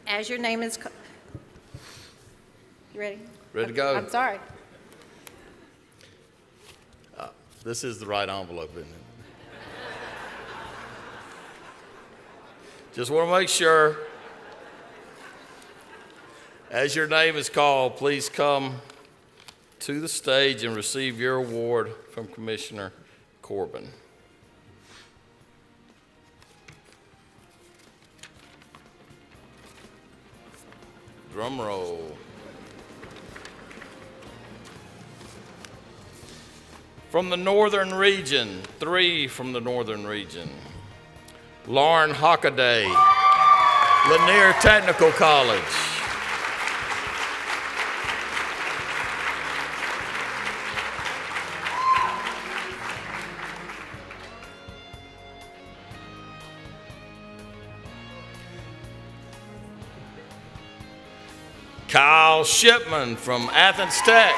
As your name is, you ready? Ready to go. I'm sorry. This is the right envelope, isn't it? Just want to make sure, as your name is called, please come to the stage and receive your award from Commissioner Corbin. Drum roll. From the Northern Region, 3 from the Northern Region. Lauren Hockaday, Lanier Technical College. Kyle Shipman from Athens Tech.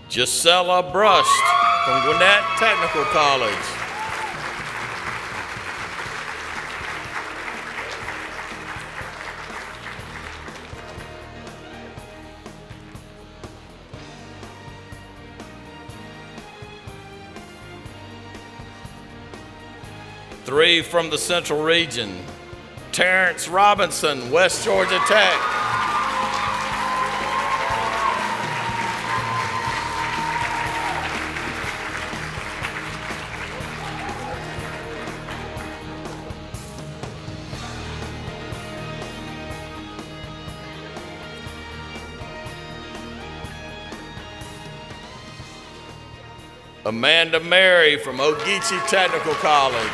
Gisela Brust from Gwinnett Technical College. Three from the Central Region, Terrence Robinson, West Georgia Tech. Amanda Mary from Ogeechee Technical College.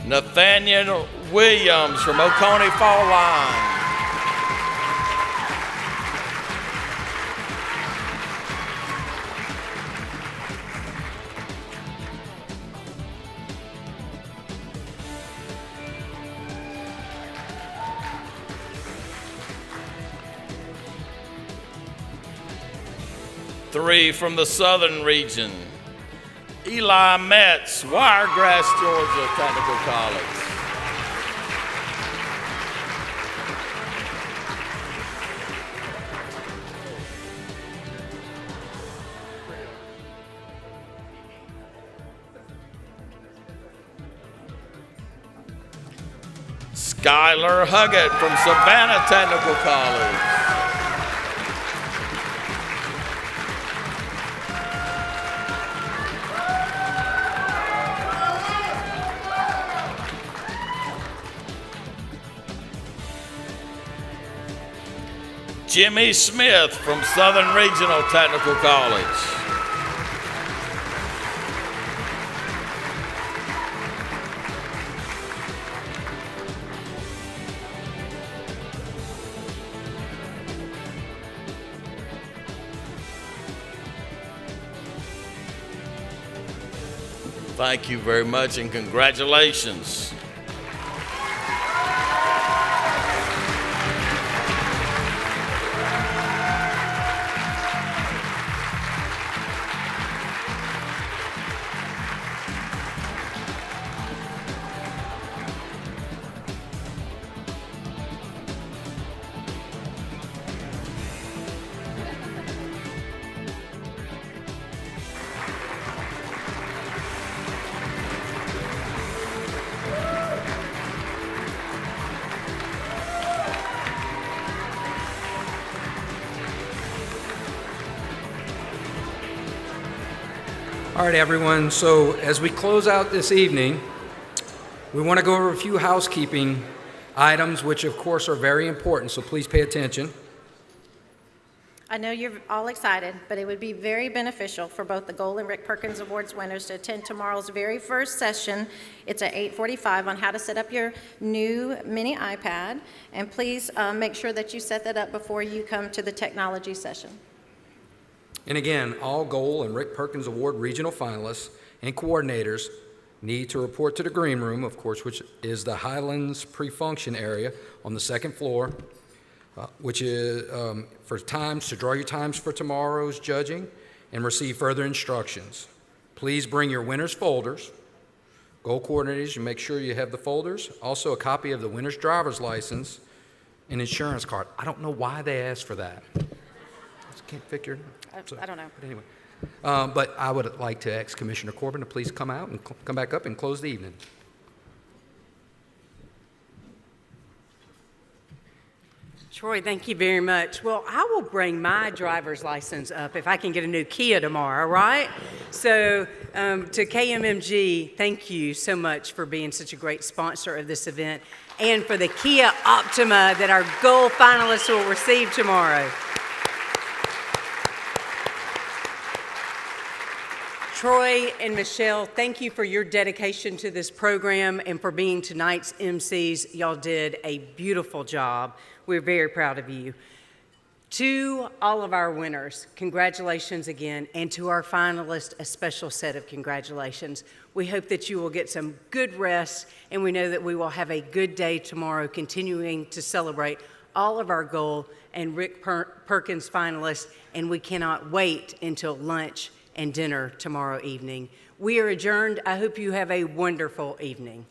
Nathaniel Williams from Oconee Fall Line. Three from the Southern Region, Eli Metz, Wiregrass, Georgia Technical College. Skylar Huggett from Savannah Technical College. Jimmy Smith from Southern Regional Technical College. Thank you very much and congratulations. All right, everyone, so as we close out this evening, we want to go over a few housekeeping items, which of course are very important, so please pay attention. I know you're all excited, but it would be very beneficial for both the Gold and Rick Perkins Awards winners to attend tomorrow's very first session. It's at 8:45 on how to set up your new mini iPad. And please make sure that you set that up before you come to the technology session. And again, all Gold and Rick Perkins Award regional finalists and coordinators need to report to the green room, of course, which is the Highlands pre-function area on the second floor, which is for times, to draw your times for tomorrow's judging and receive further instructions. Please bring your winners' folders. Gold coordinators, you make sure you have the folders. Also, a copy of the winner's driver's license and insurance card. I don't know why they asked for that. Just can't figure it out. I don't know. But anyway, but I would like to ask Commissioner Corbin to please come out and come back up and close the evening. Troy, thank you very much. Well, I will bring my driver's license up if I can get a new Kia tomorrow, right? So to KMMG, thank you so much for being such a great sponsor of this event and for the Kia Optima that our gold finalists will receive tomorrow. Troy and Michelle, thank you for your dedication to this program and for being tonight's MCs. Y'all did a beautiful job. We're very proud of you. To all of our winners, congratulations again, and to our finalists, a special set of congratulations. We hope that you will get some good rest, and we know that we will have a good day tomorrow, continuing to celebrate all of our Gold and Rick Perkins finalists, and we cannot wait until lunch and dinner tomorrow evening. We are adjourned. I hope you have a wonderful evening.